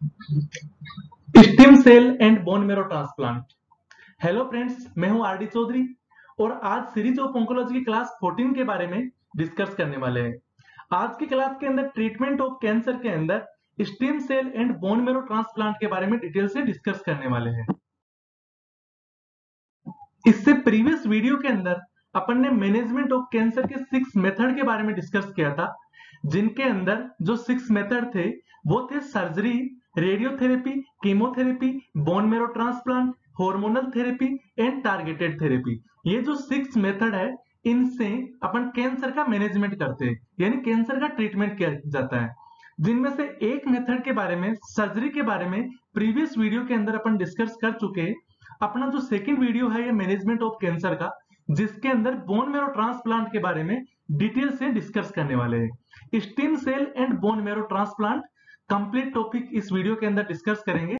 Stem cell and bone marrow transplant. Hello friends, मैं हूं RD Chaudhary और आज सीरीज ऑफ ऑन्कोलॉजी की क्लास 14 के बारे में डिस्कस करने वाले हैं। आज की क्लास के अंदर ट्रीटमेंट ऑफ कैंसर के अंदर stem cell and bone marrow transplant के बारे में डिटेल से डिस्कस करने वाले हैं। इससे प्रीवियस वीडियो के अंदर अपन ने मैनेजमेंट ऑफ कैंसर के 6 मेथड के बारे में डिस्कस किया था, जिनके अंदर जो 6 मेथड थे वो थे surgery, radiotherapy, chemotherapy, bone marrow transplant, hormonal therapy and targeted therapy. ये जो 6 मेथड है, इनसे अपन कैंसर का मैनेजमेंट करते हैं, यानी कैंसर का ट्रीटमेंट किया जाता है। जिनमें से एक मेथड के बारे में, सर्जरी के बारे में प्रीवियस वीडियो के अंदर अपन डिस्कस कर चुके हैं। अपना जो सेकंड वीडियो है ये मैनेजमेंट ऑफ कैंसर का, जिसके अंदर बोन मेरो ट्रांसप्लांट के बारे में डिटेल से डिस्कस करने वाले हैं। Stem cell and bone marrow transplant complete topic इस वीडियो के अंदर डिस्कस करेंगे।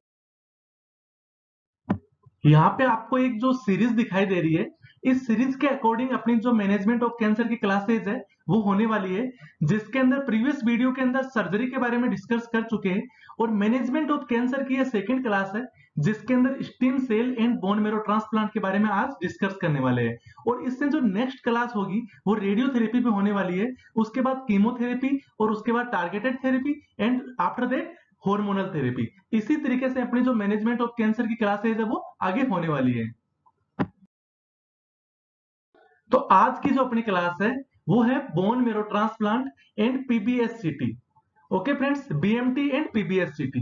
यहाँ पे आपको एक जो सीरीज दिखाई दे रही है, इस सीरीज के अकॉर्डिंग अपनी जो मैनेजमेंट ऑफ कैंसर की क्लासेज है वो होने वाली है, जिसके अंदर प्रीवियस वीडियो के अंदर सर्जरी के बारे में डिस्कस कर चुके हैं और मैनेजमेंट ऑफ कैंसर की यह सेकंड क्लास है, जिसके अंदर stem cell and bone marrow transplant के बारे में आज डिस्कस करने वाले हैं। और इससे जो नेक्स्ट क्लास होगी वो रेडियोथेरेपी पे होने वाली है, उसके बाद कीमोथेरेपी और उसके बाद targeted therapy and after that hormonal therapy. इसी तरीके से अपनी जो मैनेजमेंट ऑफ कैंसर की क्लासेज है वो आगे होने वाली है। तो आज की जो अपनी क्लास है वो है bone marrow transplant and PBSCT. Okay friends, BMT and PBSCT.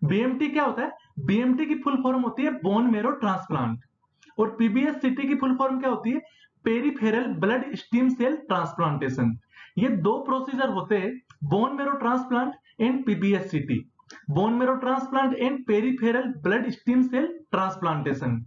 BMT क्या होता है? बीएमटी की फुल फॉर्म होती है बोन मेरो ट्रांसप्लांट और पीबीएससीटी की फुल फॉर्म क्या होती है? Peripheral blood stem cell transplantation. ये दो प्रोसीजर होते हैं, bone marrow transplant and PBSCT. Bone marrow transplant and peripheral blood stem cell transplantation.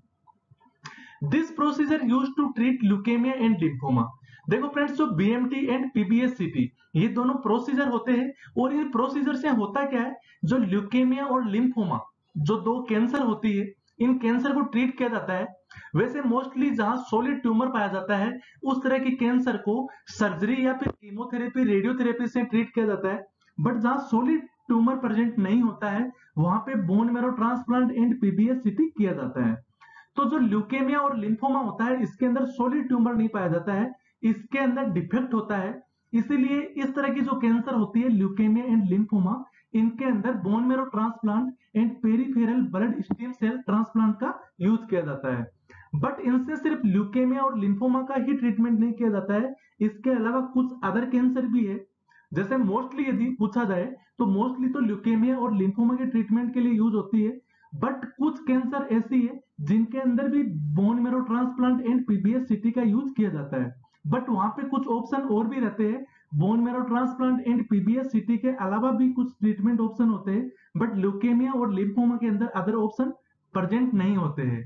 This procedure used to treat leukaemia and lymphoma. देखो फ्रेंड्स, जो BMT and PBSCT ये दोनों procedure होते हैं और इन प्रोसीजर से होता क्या है, जो ल्यूकेमिया और लिम्फोमा जो दो कैंसर होती है, इन कैंसर को ट्रीट किया जाता है। वैसे मोस्टली जहां सॉलिड ट्यूमर पाया जाता है उस तरह की कैंसर को सर्जरी या फिर कीमोथेरेपी, रेडियोथेरेपी से ट्रीट किया जाता है। बट जहां सॉलिड ट्यूमर प्रेजेंट नहीं होता है वहां पे बोन मेरो ट्रांसप्लांट एंड पीबीएससीटी किया जाता है। तो जो ल्यूकेमिया और लिम्फोमा होता है इसके अंदर सॉलिड ट्यूमर नहीं पाया जाता है, इसके अंदर डिफेक्ट होता है। इसीलिए इस तरह की जो कैंसर होती है ल्यूकेमिया एंड लिम्फोमा, इनके अंदर bone marrow transplant and peripheral blood stem cell transplant का यूज किया जाता है। बट इनसे सिर्फ ल्यूकेमिया और लिम्फोमा का ही ट्रीटमेंट नहीं किया जाता है, इसके अलावा कुछ अदर कैंसर भी है। जैसे मोस्टली यदि पूछा जाए तो मोस्टली तो ल्यूकेमिया और लिम्फोमा के ट्रीटमेंट के लिए यूज होती है, बट कुछ कैंसर ऐसी है जिनके अंदर भी बोन मेरो ट्रांसप्लांट एंड पीबीएससीटी का यूज किया जाता है। बट वहां पे कुछ ऑप्शन और भी रहते हैं, बोन मेरो ट्रांसप्लांट एंड पीबीएससीटी के अलावा भी कुछ ट्रीटमेंट ऑप्शन होते हैं, बट ल्यूकेमिया और लिम्फोमा के अंदर अदर ऑप्शन प्रेजेंट नहीं होते हैं।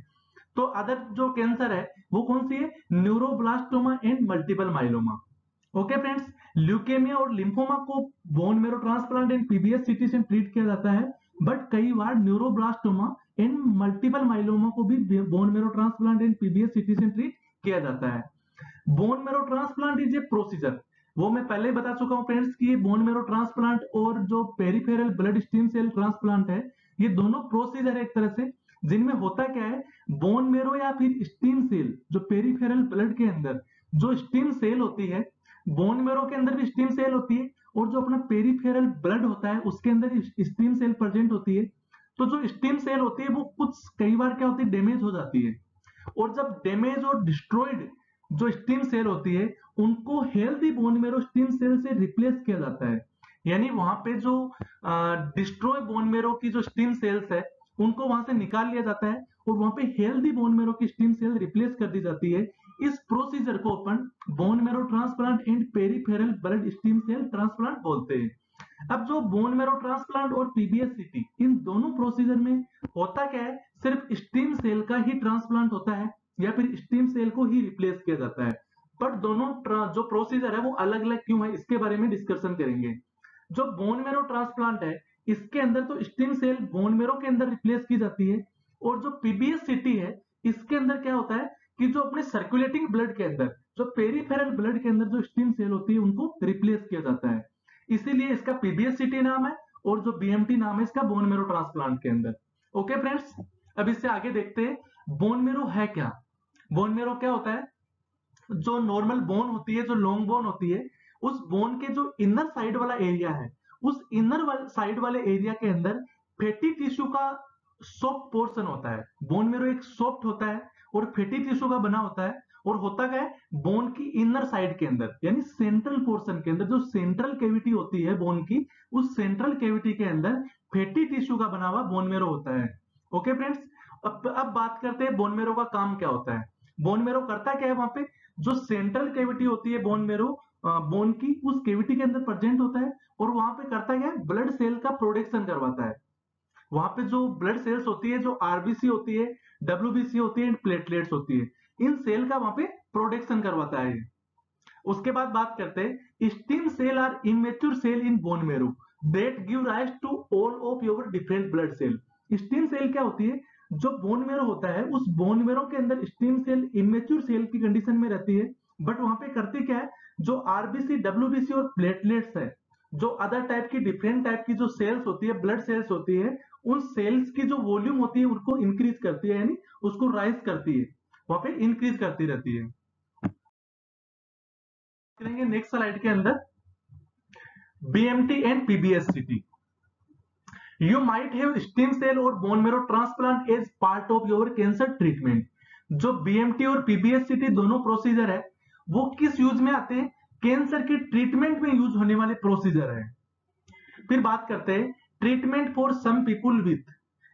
तो अदर जो कैंसर है वो कौन सी है? Neuroblastoma and multiple myeloma. Okay friends, leukaemia और लिम्फोमा को बोन मेरो ट्रांसप्लांट एंड पीबीएससीटी से ट्रीट किया जाता है, बट कई बार न्यूरोब्लास्टोमा एंड मल्टीपल माइलोमा को भी बोन मेरो ट्रांसप्लांट एंड पीबीएससीटी से ट्रीट किया जाता है। Bone marrow transplant is a procedure, वो मैं पहले ही बता चुका हूं फ्रेंड्स कि बोन मेरो ट्रांसप्लांट और जो peripheral blood stem cell transplant है ये दोनों प्रोसीजर है एक तरह से, जिनमें होता क्या है, बोन मेरो या फिर स्टेम सेल, जो पेरिफेरल ब्लड के अंदर जो स्टेम सेल होती है, बोन मेरो के अंदर भी स्टेम सेल होती है और जो अपना पेरिफेरल ब्लड होता है उसके अंदर स्टेम सेल प्रेजेंट होती है। तो जो स्टेम सेल होती है वो कुछ कई बार क्या होती है, डैमेज हो जाती है, और जब डैमेज और डिस्ट्रॉयड जो स्टेम सेल होती है उनको healthy bone marrow stem cell से रिप्लेस किया जाता है। यानी वहां पे जो डिस्ट्रॉय बोन मेरो की जो स्टेम सेल्स है उनको वहां से निकाल लिया जाता है और वहां पे हेल्दी बोन मेरो की स्टेम सेल रिप्लेस कर दी जाती है। इस प्रोसीजर को अपन bone marrow transplant and peripheral blood stem cell transplant बोलते हैं। अब जो बोन मेरो ट्रांसप्लांट और पीबीएससीटी इन दोनों प्रोसीजर में होता क्या है, सिर्फ स्टेम सेल का ही ट्रांसप्लांट होता है या फिर स्टेम सेल को ही रिप्लेस किया जाता है। पर दोनों जो प्रोसीजर है वो अलग अलग क्यों है, इसके बारे में डिस्कशन करेंगे। जो बोन मेरो ट्रांसप्लांट है इसके अंदर तो स्टेम सेल बोन मेरो के अंदर रिप्लेस की जाती है, और जो पीबीएससीटी है इसके अंदर क्या होता है कि जो अपने सर्कुलेटिंग ब्लड के अंदर, जो पेरिफेरल ब्लड के अंदर जो स्टेम सेल होती है उनको रिप्लेस किया जाता है। इसीलिए इसका पीबीएससीटी नाम है और जो बीएमटी नाम है इसका बोन मेरो ट्रांसप्लांट के अंदर। ओके फ्रेंड्स, अब इससे आगे देखते हैं बोन मेरो है क्या। बोन मेरो क्या होता है? जो नॉर्मल बोन होती है, जो लॉन्ग बोन होती है, उस बोन के जो इनर साइड वाला एरिया है, उस इनर साइड वाले एरिया के अंदर फैटी टिश्यू का सॉफ्ट पोर्शन होता है। बोन मेरो एक सॉफ्ट होता है और फैटी टिश्यू का बना होता है, और होता क्या है, बोन की इनर साइड के अंदर यानी सेंट्रल पोर्शन के अंदर, जो सेंट्रल कैविटी होती है बोन की, उस सेंट्रल कैविटी के अंदर फैटी टिश्यू का बना हुआ बोन मेरो होता है। ओके फ्रेंड्स, अब बात करते हैं बोन मेरो का काम क्या होता है। बोन मेरो करता क्या है, वहां पे जो सेंट्रल कैविटी होती है बोन मेरो, बोन की, उस कैविटी के अंदर प्रेजेंट होता है, और वहां पे करता क्या है, ब्लड सेल का प्रोडक्शन करवाता है। वहां पे जो ब्लड सेल्स होती है, जो आरबीसी होती है, डब्ल्यूबीसी होती है एंड प्लेटलेट्स होती है, इन सेल का वहां पे प्रोडक्शन करवाता है। उसके बाद बात करते हैं stem cell are immature cell in bone marrow that give rise to all of your different blood cell. Stem cell क्या होती है? जो बोन मेरो होता है, उस बोन मेरो के अंदर स्टेम सेल इमेच्योर सेल की कंडीशन में रहती है, बट वहां पे करती क्या है, जो आरबीसी, डब्ल्यूबीसी और प्लेटलेट्स है, जो अदर टाइप की डिफरेंट टाइप की जो सेल्स होती है, ब्लड सेल्स होती है, उन सेल्स की जो वॉल्यूम होती है उनको इंक्रीज करती है, यानी उसको राइज करती है, वहां पे इंक्रीज करती रहती है। करेंगे नेक्स्ट स्लाइड के अंदर BMT and PBSCT. You might have stem cell और bone marrow transplant as part of your cancer treatment. जो बीएमटी और पीबीएससीटी दोनों प्रोसीजर है, वो किस यूज में आते हैं? कैंसर के ट्रीटमेंट में यूज होने वाले प्रोसीजर है। फिर बात करते हैं treatment for some people with,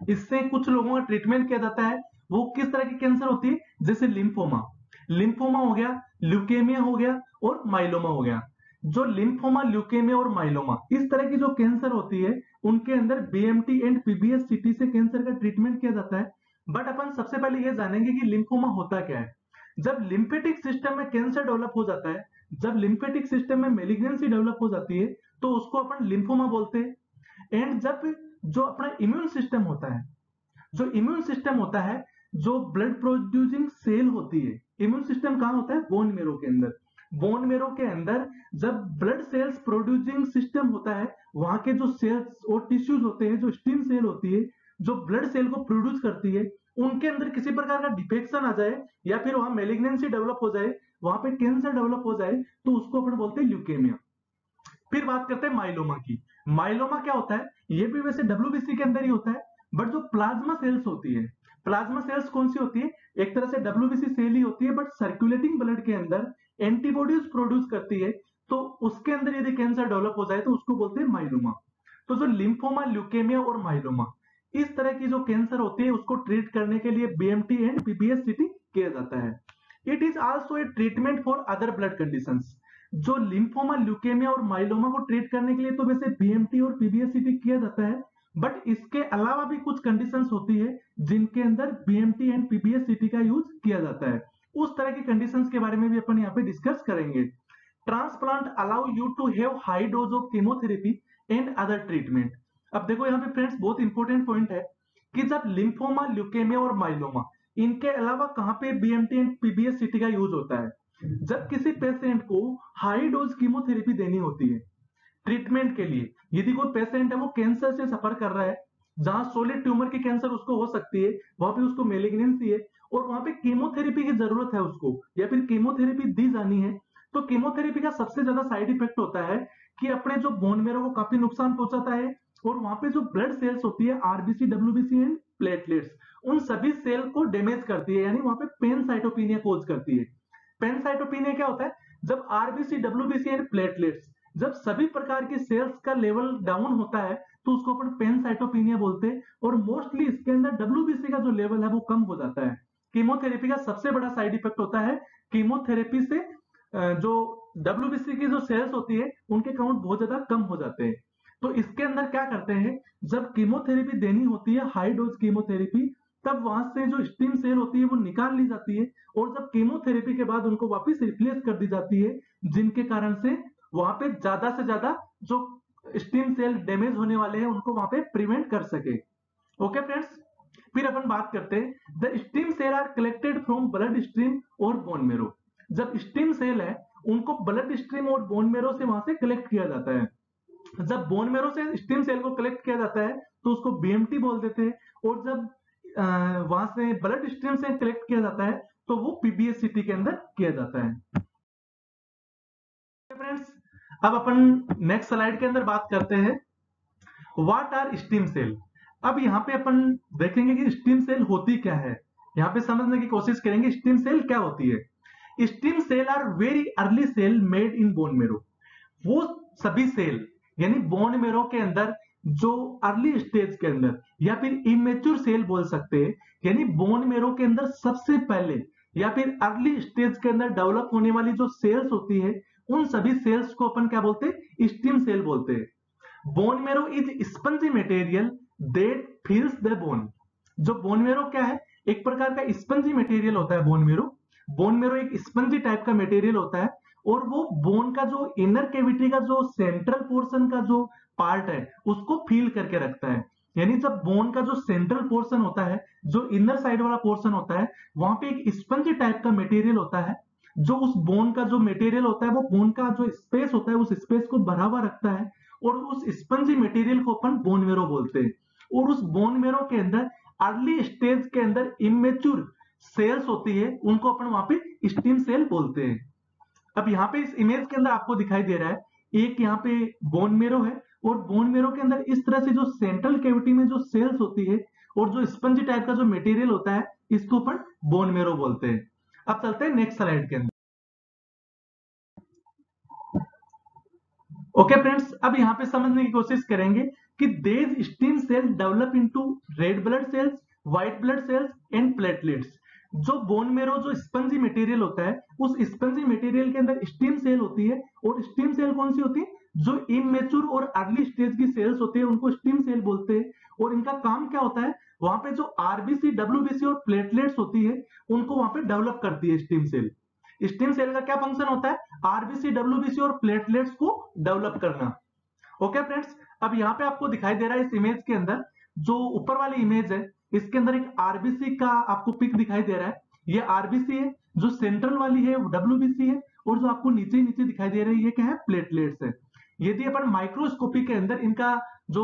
इससे कुछ लोगों का ट्रीटमेंट किया जाता है। वो किस तरह की कैंसर होती है? जैसे लिम्फोमा, लिम्फोमा हो गया, ल्यूकेमिया हो गया और माइलोमा हो गया। जो लिम्फोमा, ल्यूकेमिया और माइलोमा, इस तरह की जो कैंसर होती है, उनके अंदर बीएमटी एंड पीबीएससीटी से कैंसर का ट्रीटमेंट किया जाता है। बट अपन सबसे पहले ये जानेंगे कि लिम्फोमा होता क्या है। जब लिम्फेटिक सिस्टम में कैंसर डेवलप हो जाता है, जब लिम्फेटिक सिस्टम में मेलिग्नेंसी डेवलप हो जाती है, तो उसको अपन लिम्फोमा बोलते हैं। एंड जब जो अपना इम्यून सिस्टम होता है, जो इम्यून सिस्टम होता है, जो ब्लड प्रोड्यूसिंग सेल होती है, इम्यून सिस्टम कहां होता है? बोन मेरो के अंदर। बोन मेरो के अंदर जब ब्लड सेल्स प्रोड्यूसिंग सिस्टम होता है, वहां के जो सेल्स और टिश्यूज होते हैं, जो स्टेम सेल होती है, जो ब्लड सेल को प्रोड्यूस करती है, उनके अंदर किसी प्रकार का डिफेक्शन आ जाए या फिर वहां मेलिग्नेंसी डेवलप हो जाए, वहां पे कैंसर डेवलप हो जाए, तो उसको अपन बोलते हैं ल्यूकेमिया। फिर बात करते हैं माइलोमा की। माइलोमा क्या होता है? ये भी वैसे डब्ल्यूबीसी के अंदर ही होता है, बट जो प्लाज्मा सेल्स होती है, प्लाज्मा सेल्स कौन सी होती है? एक तरह से डब्ल्यूबीसी सेल ही होती है, बट सर्कुलेटिंग ब्लड के अंदर एंटीबॉडीज प्रोड्यूस करती है, तो उसके अंदर यदि कैंसर डेवलप हो जाए तो उसको बोलते हैं माइलोमा। तो जो लिम्फोमा, ल्यूकेमिया और माइलोमा, इस तरह की जो कैंसर होती है, उसको ट्रीट करने के लिए बीएमटी एंड पीबीएससीटी किया जाता है। It is also a treatment for other blood conditions. जो लिम्फोमा, ल्यूकेमिया और माइलोमा को ट्रीट करने के लिए तो वैसे बीएमटी और पीबीएससीटी किया जाता है, बट इसके अलावा भी कुछ कंडीशंस होती है जिनके अंदर बीएमटी एंड पीबीएससीटी का यूज किया जाता है। उस तरह की कंडीशंस के बारे में भी अपन यहाँ पे डिस्कस करेंगे। Transplant allow you to have high dose of chemotherapy and other treatment. अब देखो यहाँ पे फ्रेंड्स बहुत इंपॉर्टेंट पॉइंट है कि जब लिम्फोमा, ल्यूकेमिया और माइलोमा, इनके अलावा कहां पे बीएमटी एंड पीबीएससीटी का यूज होता है? जब किसी पेशेंट को हाई डोज कीमोथेरेपी देनी होती है ट्रीटमेंट के लिए। यदि कोई पेशेंट है वो कैंसर से सफर कर रहा है, जहां सोलिड ट्यूमर की कैंसर उसको हो सकती है, वहां पे उसको मेलिग्नेंसी है और वहां पे कीमोथेरेपी की जरूरत है उसको, या फिर कीमोथेरेपी दी जानी है, तो कीमोथेरेपी का सबसे ज्यादा साइड इफेक्ट होता है कि अपने जो बोन मेरो को काफी नुकसान पहुंचाता है, और वहां पे जो ब्लड सेल्स होती है, आरबीसी, डब्ल्यूबीसी एंड प्लेटलेट्स, उन सभी सेल को डैमेज करती है, यानी वहां पे पेनसाइटोपिनिया कोज करती है। पेनसाइटोपिनिया क्या होता है? जब आरबीसी, डब्ल्यूबीसी एंड प्लेटलेट्स, जब सभी प्रकार की सेल्स का लेवल डाउन होता है, तो उसको अपन पेनसाइटोपिनिया बोलते हैं, और मोस्टली इसके अंदर डब्ल्यूबीसी का जो लेवल है वो कम हो जाता है। कीमोथेरेपी का सबसे बड़ा साइड इफेक्ट होता है कीमोथेरेपी से जो डब्ल्यूबीसी की जो सेल्स होती है उनके काउंट बहुत ज्यादा कम हो जाते हैं। तो इसके अंदर क्या करते हैं, जब कीमोथेरेपी देनी होती है, हाई डोज कीमोथेरेपी, तब वहां से जो स्टीम सेल होती है वो निकाल ली जाती है, और जब कीमोथेरेपी के बाद उनको वापस रिप्लेस कर दी जाती है, जिनके कारण से वहां पे ज्यादा से ज्यादा जो स्टीम सेल डैमेज होने वाले हैं उनको वहां पे प्रिवेंट कर सके। ओके फ्रेंड्स, फिर अपन बात करते हैं the stem cell are collected from blood stream और बोन मेरो। जब स्टीम सेल है उनको ब्लड स्ट्रीम और बोन मेरो से वहां से कलेक्ट किया जाता है। जब बोन मेरो से स्टेम सेल को कलेक्ट किया जाता है तो उसको बीएमटी बोल देते हैं, और जब वहां से ब्लड स्ट्रीम से कलेक्ट किया जाता है तो वो पीबीएससीटी के अंदर किया जाता है। फ्रेंड्स, अब अपन नेक्स्ट स्लाइड के अंदर बात करते हैं व्हाट आर स्टीम सेल। अब यहाँ पे अपन देखेंगे कि स्टीम सेल होती क्या है, यहाँ पे समझने की कोशिश करेंगे स्टीम सेल क्या होती है। Stem cell are very early cell made in bone marrow. वो सभी सेल यानी बोन मेरो के अंदर जो अर्ली स्टेज के अंदर या फिर इमेच्योर सेल बोल सकते हैं, यानी बोन मेरो के अंदर सबसे पहले या फिर अर्ली स्टेज के अंदर डेवलप होने वाली जो सेल्स होती है, उन सभी सेल्स को अपन क्या बोलते हैं, स्टीम सेल बोलते हैं। बोन मेरो is spongy material that फिल्स the bone. जो बोन मेरो क्या है, एक प्रकार का स्पंजी मटेरियल होता है बोन मेरो। बोन मेरो एक स्पंजी टाइप का मटेरियल होता है, और वो बोन का जो इनर कैविटी का जो सेंट्रल पोर्शन का जो पार्ट है उसको फील करके रखता है। यानी जब बोन का जो सेंट्रल पोर्शन होता है, जो इनर साइड वाला पोर्शन होता है, वहां पे एक स्पंजी टाइप का मटेरियल होता है, जो उस बोन का जो मटेरियल होता है वो बोन का जो स्पेस होता है उस स्पेस को भरा हुआ रखता है, और उस स्पंजी मटेरियल को अपन बोन मेरो बोलते हैं। और उस बोन मेरो के अंदर अर्ली स्टेज के अंदर इमेच्योर सेल्स होती है, उनको अपन वहां पे स्टीम सेल बोलते हैं। अब यहाँ पे इस इमेज के अंदर आपको दिखाई दे रहा है एक यहाँ पे बोन मेरो है, और बोन मेरो के अंदर इस तरह से जो सेंट्रल कैविटी में जो सेल्स होती है और जो स्पंजी टाइप का जो मटेरियल होता है, इसको अपन बोन मेरो बोलते हैं। अब चलते हैं नेक्स्ट स्लाइड के अंदर। ओके फ्रेंड्स, अब यहाँ पे समझने की कोशिश करेंगे कि these stem cell develop into red blood cells, white blood cells and platelets. जो बोन मेरो जो स्पंजी मटेरियल होता है, उस स्पंजी मटेरियल के अंदर स्टीम सेल होती है, और स्टीम सेल कौन सी होती है, जो इमेच्योर और अर्ली स्टेज की सेल्स होती है उनको स्टीम सेल बोलते हैं। और इनका काम क्या होता है, वहां पे जो आरबीसी, डब्ल्यूबीसी और प्लेटलेट्स होती है उनको वहां पे डेवलप करती है स्टीम सेल। स्टीम सेल का क्या फंक्शन होता है, आरबीसी, डब्ल्यूबीसी और प्लेटलेट्स को डेवलप करना। ओके फ्रेंड्स, अब यहाँ पे आपको दिखाई दे रहा है इस इमेज के अंदर, जो ऊपर वाली इमेज है इसके अंदर एक आरबीसी का आपको पिक दिखाई दे रहा है। ये आरबीसी है, जो सेंट्रल वाली है वो डब्ल्यूबीसी है, और जो आपको नीचे नीचे दिखाई दे रही है ये क्या है, प्लेटलेट्स है। यदि अपन माइक्रोस्कोपी के अंदर इनका जो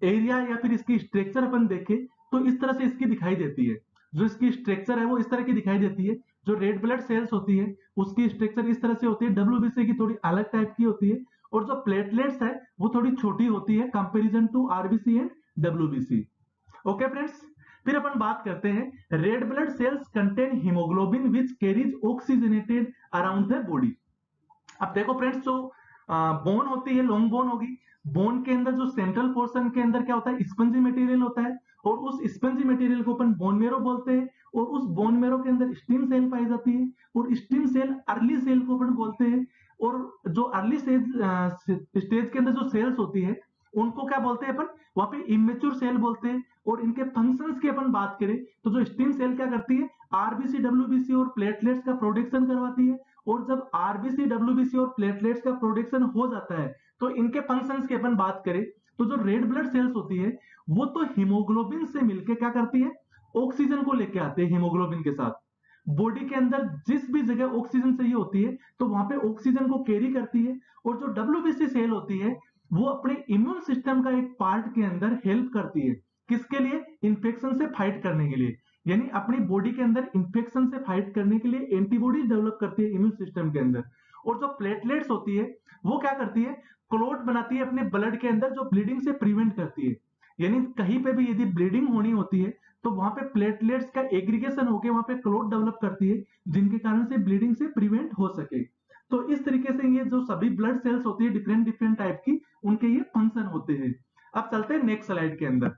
एरिया या फिर इसकी स्ट्रक्चर अपन देखें तो इस तरह से इसकी दिखाई देती है। जो इसकी स्ट्रक्चर है वो इस तरह की दिखाई देती है। जो रेड ब्लड सेल्स होती है उसकी स्ट्रक्चर इस तरह से होती है, डब्ल्यूबीसी की थोड़ी अलग टाइप की होती है, और जो प्लेटलेट्स है वो थोड़ी छोटी होती है comparison to RBC and WBC. Okay friends, फिर अपन बात करते हैं red blood cells contain haemoglobin which carries oxygenated around the body. अब देखो फ्रेंड्स, जो बोन होती है, लॉन्ग बोन होगी, बोन के अंदर जो सेंट्रल पोर्शन के अंदर क्या होता है, स्पंजी मटेरियल होता है, और उस स्पंजी मटेरियल को अपन बोन मेरो बोलते हैं, और उस बोन मेरो के अंदर स्टीम सेल पाई जाती है, और स्टीम सेल अर्ली सेल को अपन बोलते हैं। और जो अर्ली स्टेज के अंदर जो सेल्स होती है उनको क्या बोलते हैं अपन, वहां पे इमेच्योर सेल बोलते हैं। और इनके फंक्शंस की अपन बात करें तो जो स्टीम सेल क्या करती है, आरबीसी, डब्ल्यूबीसी और प्लेटलेट्स का प्रोडक्शन करवाती है। और जब आरबीसी, डब्ल्यूबीसी और प्लेटलेट्स का प्रोडक्शन हो जाता है तो इनके फंक्शंस की अपन बात करें तो जो रेड ब्लड सेल्स होती है वो तो हीमोग्लोबिन से मिलकर क्या करती है, ऑक्सीजन को लेके आते हैं हीमोग्लोबिन के साथ। बॉडी के अंदर जिस भी जगह ऑक्सीजन चाहिए होती है तो वहां पे ऑक्सीजन को कैरी करती है। और जो डब्ल्यूबीसी सेल होती है वो अपने इम्यून सिस्टम का एक पार्ट के अंदर हेल्प करती है, किसके लिए, इन्फेक्शन से फाइट करने के लिए। यानी अपनी बॉडी के अंदर इन्फेक्शन से फाइट करने के लिए एंटीबॉडीज डेवलप करती है इम्यून सिस्टम के अंदर। और जो प्लेटलेट्स होती है वो क्या करती है, क्लोट बनाती है अपने ब्लड के अंदर, जो ब्लीडिंग से प्रिवेंट करती है। यानी कहीं पे भी यदि ब्लीडिंग होनी होती है तो वहां पे प्लेटलेट्स का एग्रीगेशन होकर वहां पे क्लोट डेवलप करती है, जिनके कारण से ब्लीडिंग से प्रिवेंट हो सके। तो इस तरीके से ये जो सभी ब्लड सेल्स होती है डिफरेंट डिफरेंट टाइप की, उनके ये फंक्शन होते हैं। अब चलते हैं नेक्स्ट स्लाइड के अंदर।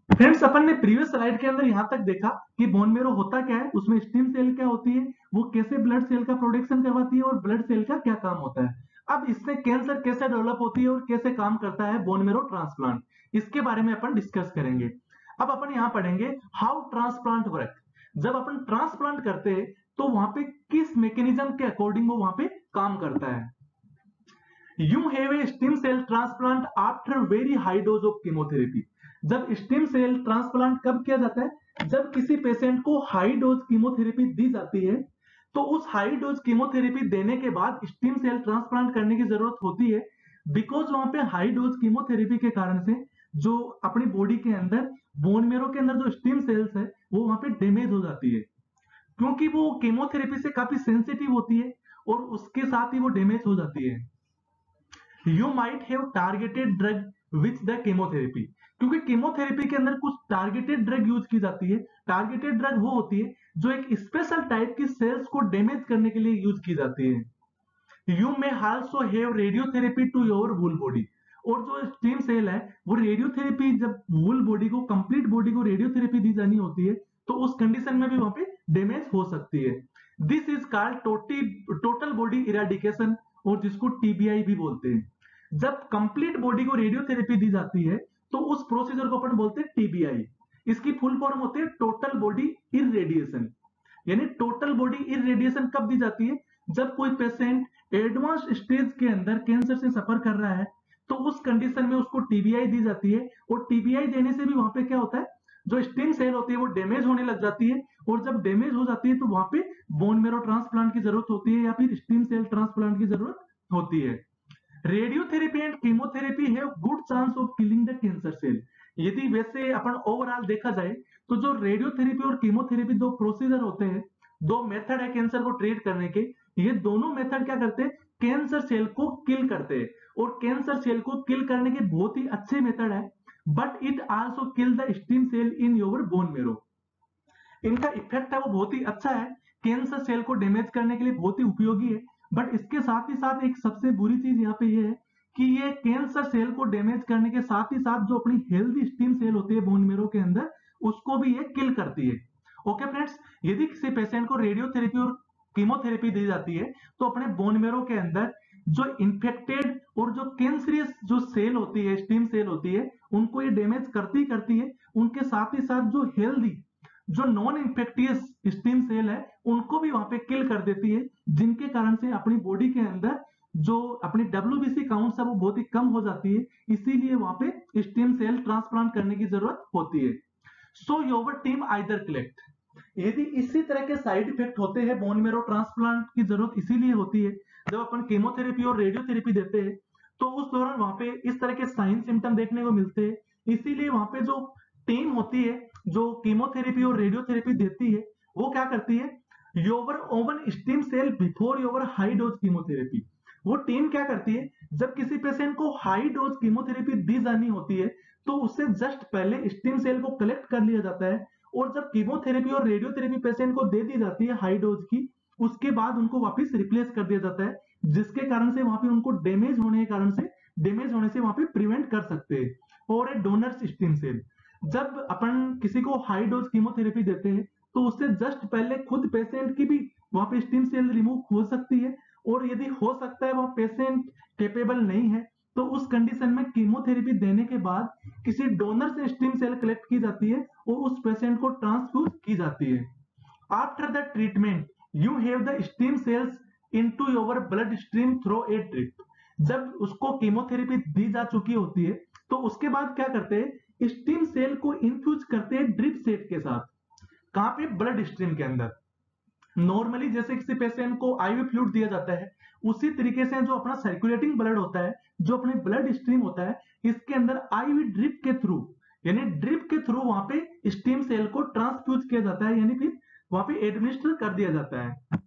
फ्रेंड्स, अपन ने प्रीवियस स्लाइड के अंदर यहां तक देखा कि बोन मेरो होता क्या है, उसमें स्टीम सेल क्या होती है, वो कैसे ब्लड सेल का प्रोडक्शन करवाती है, और ब्लड सेल का क्या काम होता है। अब इससे कैंसर कैसे डेवलप होती है और कैसे काम करता है बोन मेरो ट्रांसप्लांट, इसके बारे में अपन डिस्कस करेंगे। अब अपन यहाँ पढ़ेंगे हाउ ट्रांसप्लांट वर्क। जब अपन ट्रांसप्लांट करते हैं तो वहां पे किस मैकेनिज्म के अकॉर्डिंग वो वहां पे काम करता है। You have a stem cell transplant after very high dose of chemotherapy. जब स्टेम सेल ट्रांसप्लांट कब किया जाता है, जब किसी पेशेंट को हाई डोज कीमोथेरेपी दी जाती है, तो उस हाई डोज कीमोथेरेपी देने के बाद स्टेम सेल ट्रांसप्लांट करने की जरूरत होती है। बिकॉज वहां पे हाई डोज कीमोथेरेपी के कारण से जो अपनी बॉडी के अंदर बोन मेरो के अंदर जो स्टेम सेल्स है वो वहां पे डैमेज हो जाती है, क्योंकि वो कीमोथेरेपी से काफी सेंसिटिव होती है और उसके साथ ही वो डैमेज हो जाती है। You might have targeted drug which the chemotherapy, क्योंकि केमोथेरेपी के अंदर कुछ टारगेटेड ड्रग यूज की जाती है। टारगेटेड ड्रग वो होती है जो एक स्पेशल टाइप की सेल्स को डैमेज करने के लिए यूज की जाती है। You may also have radiotherapy to your whole body, और जो स्टीम सेल है वो रेडियोथेरेपी, जब वुल बॉडी को कंप्लीट बॉडी को रेडियोथेरेपी दी जानी होती है तो उस कंडीशन में भी वहां पे डैमेज हो सकती है। This is called total body eradication, और जिसको टीबीआई भी बोलते हैं। जब कंप्लीट बॉडी को रेडियोथेरेपी दी जाती है तो उस प्रोसीजर को अपन बोलते हैं टीबीआई। इसकी फुल फॉर्म होती है टोटल बॉडी इरेडिएशन। यानी टोटल बॉडी इरेडिएशन कब दी जाती है? जब कोई पेशेंट एडवांस स्टेज के अंदर कैंसर से सफर कर रहा है तो उस कंडीशन में उसको टीबीआई दी जाती है, और टीबीआई देने से भी वहां पे क्या होता है, जो स्टेम सेल होती है वो डैमेज होने लग जाती है, और जब डैमेज हो जाती है तो वहां पे बोन मेरो ट्रांसप्लांट की जरूरत होती है या फिर स्टेम सेल ट्रांसप्लांट की जरूरत होती है। Radiotherapy and chemotherapy have good chance of killing the cancer cell. यदि वैसे अपन ओवरऑल देखा जाए तो जो रेडियोथेरेपी और कीमोथेरेपी दो प्रोसीजर होते हैं, दो मेथड है कैंसर को ट्रीट करने के, ये दोनों मेथड क्या करते हैं, कैंसर सेल को किल करते हैं, और कैंसर सेल को किल करने के बहुत ही अच्छे मेथड है, but it also kill the stem cell in your bone marrow. इनका इफेक्ट है वो बहुत ही अच्छा है, कैंसर सेल को डैमेज करने के लिए बहुत ही उपयोगी है, बट इसके साथ ही साथ एक सबसे बुरी चीज यहाँ पे ये है कि ये कैंसर सेल को डैमेज करने के साथ ही साथ जो अपनी हेल्दी स्टेम सेल होती है बोन मेरो के अंदर उसको भी ये किल करती है। ओके फ्रेंड्स, यदि किसी पेशेंट को रेडियोथेरेपी और कीमोथेरेपी दी जाती है तो अपने बोन मेरो के अंदर जो इंफेक्टेड और जो कैंसरियस जो सेल होती है, स्टेम सेल होती है, उनको ये डैमेज करती है। उनके साथ ही साथ जो हेल्दी जो नॉन इंफेक्टियस स्टेम सेल है उनको भी वहां पे किल कर देती है, जिनके कारण से अपनी बॉडी के अंदर जो अपनी WBC काउंट है वो बहुत ही कम हो जाती है, इसीलिए वहां पे स्टेम सेल ट्रांसप्लांट करने की जरूरत होती है। So your team either collect, यदि इसी तरह के साइड इफेक्ट होते हैं बोन मेरो ट्रांसप्लांट की जरूरत इसीलिए होती है जब अपन केमोथेरेपी और रेडियोथेरेपी देते हैं तो उस दौरान वहां पे इस तरह के साइन सिम्टम देखने को मिलते हैं, इसीलिए वहां पे जो टीम होती है जो कीमोथेरेपी और रेडियोथेरेपी देती है वो क्या करती है, your own stem cell before your high dose chemotherapy. वो टीम क्या करती है, जब किसी पेशेंट को हाई डोज कीमोथेरेपी दी जानी होती है तो उससे जस्ट पहले स्टीम सेल को कलेक्ट कर लिया जाता है, और जब कीमोथेरेपी और रेडियोथेरेपी पेशेंट को दे दी जाती है हाई डोज की, उसके बाद उनको वापस रिप्लेस कर दिया जाता है, जिसके कारण से वहां पे उनको डैमेज होने से वहां पे प्रिवेंट कर सकते हैं। और डोनर्स स्टीम सेल, जब अपन किसी को हाई डोज कीमोथेरेपी देते हैं तो उससे जस्ट पहले खुद पेशेंट की भी वहां पे स्टीम सेल रिमूव हो सकती है, और यदि हो सकता है वह पेशेंट कैपेबल नहीं है तो उस कंडीशन में कीमोथेरेपी देने के बाद किसी डोनर से स्टीम सेल कलेक्ट की जाती है और उस पेशेंट को ट्रांसफ्यूज की जाती है। After the treatment you have the stem cells into your blood stream through a drip. जब उसको कीमोथेरेपी दी जा चुकी होती है तो उसके बाद क्या करते हैं, स्टीम सेल को इन्फ्यूज करते हैं ड्रिप सेट के साथ। कहां पे? ब्लड स्ट्रीम के अंदर। नॉर्मली जैसे किसी पेशेंट को आईवी फ्लूइड दिया जाता है उसी तरीके से जो अपना सर्कुलेटिंग ब्लड होता है, जो अपने ब्लड स्ट्रीम होता है, इसके अंदर आईवी ड्रिप के थ्रू, यानी ड्रिप के थ्रू वहां पे स्टीम सेल को ट्रांसफ्यूज किया जाता है, यानी फिर वहां पे एडमिनिस्टर कर दिया जाता है।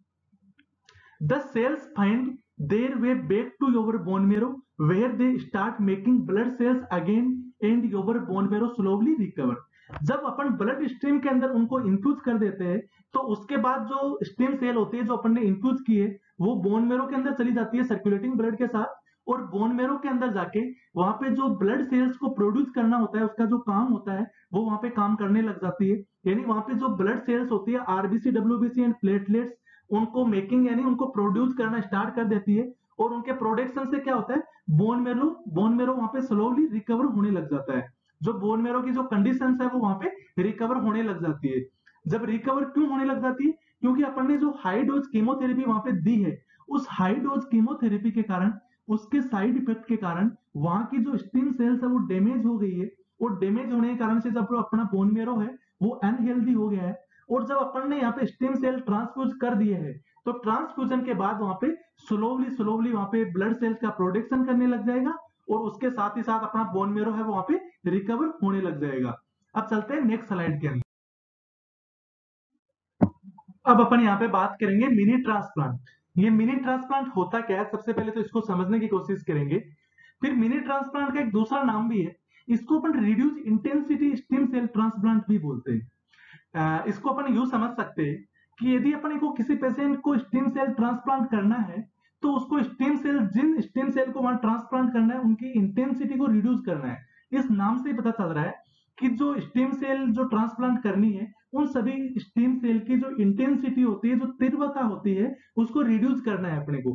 The cells find their way back to your bone marrow where they start making blood cells again and your bone marrow slowly recover. जब अपन ब्लड स्ट्रीम के अंदर उनको इन्फ्यूज कर देते हैं तो उसके बाद जो स्टेम सेल होती है जो अपन ने इन्फ्यूज की है वो बोन मेरो के अंदर चली जाती है सर्कुलेटिंग ब्लड के साथ, और बोन मेरो के अंदर जाके वहां पे जो ब्लड सेल्स को प्रोड्यूस करना होता है उसका जो काम होता है वो वहां पे काम करने लग जाती है। यानी वहां पे जो ब्लड सेल्स होती है आरबीसी, डब्ल्यूबीसी एंड प्लेटलेट्स उनको मेकिंग यानी उनको प्रोड्यूस करना स्टार्ट कर देती है, और उनके प्रोडक्शन से क्या होता है, बोन मेरो वहां पे स्लोली रिकवर होने लग जाता है। जो बोन मेरो की जो कंडीशंस है वो वहां पे रिकवर होने लग जाती है। जब रिकवर क्यों होने लग जाती है, क्योंकि अपन ने जो हाई डोज कीमोथेरेपी वहां पे दी है उस हाई डोज कीमोथेरेपी के कारण, उसके साइड इफेक्ट के कारण वहां की जो स्टेम सेल्स है वो डैमेज हो गई है, और डैमेज होने के कारण से जब अपना बोन मेरो है वो अनहेल्दी हो गया है, और जब अपन ने यहाँ पे स्टेम सेल ट्रांसफ्यूज कर दिए हैं तो ट्रांसफ्यूजन के बाद वहां पे स्लोवली वहां पे ब्लड सेल्स का प्रोडक्शन करने लग जाएगा और उसके साथ ही साथ अपना बोन मेरो है वहां पे रिकवर होने लग जाएगा। अब चलते हैं नेक्स्ट स्लाइड के अंदर। अब अपन यहाँ पे बात करेंगे मिनी ट्रांसप्लांट। ये मिनी ट्रांसप्लांट होता क्या है, सबसे पहले तो इसको समझने की कोशिश करेंगे। फिर मिनी ट्रांसप्लांट का एक दूसरा नाम भी है, इसको अपन reduce intensity stem cell transplant भी बोलते हैं। इसको अपन यूं समझ सकते हैं कि यदि अपन को किसी पेशेंट को स्टेम सेल ट्रांसप्लांट करना है तो उसको स्टेम सेल, जिन स्टेम सेल को वहां ट्रांसप्लांट करना है उनकी इंटेंसिटी को रिड्यूस करना है। इस नाम से ही पता चल रहा है कि जो स्टेम सेल जो ट्रांसप्लांट करनी है उन सभी स्टेम सेल की जो इंटेंसिटी होती है, जो तीव्रता होती है, उसको रिड्यूस करना है अपने को।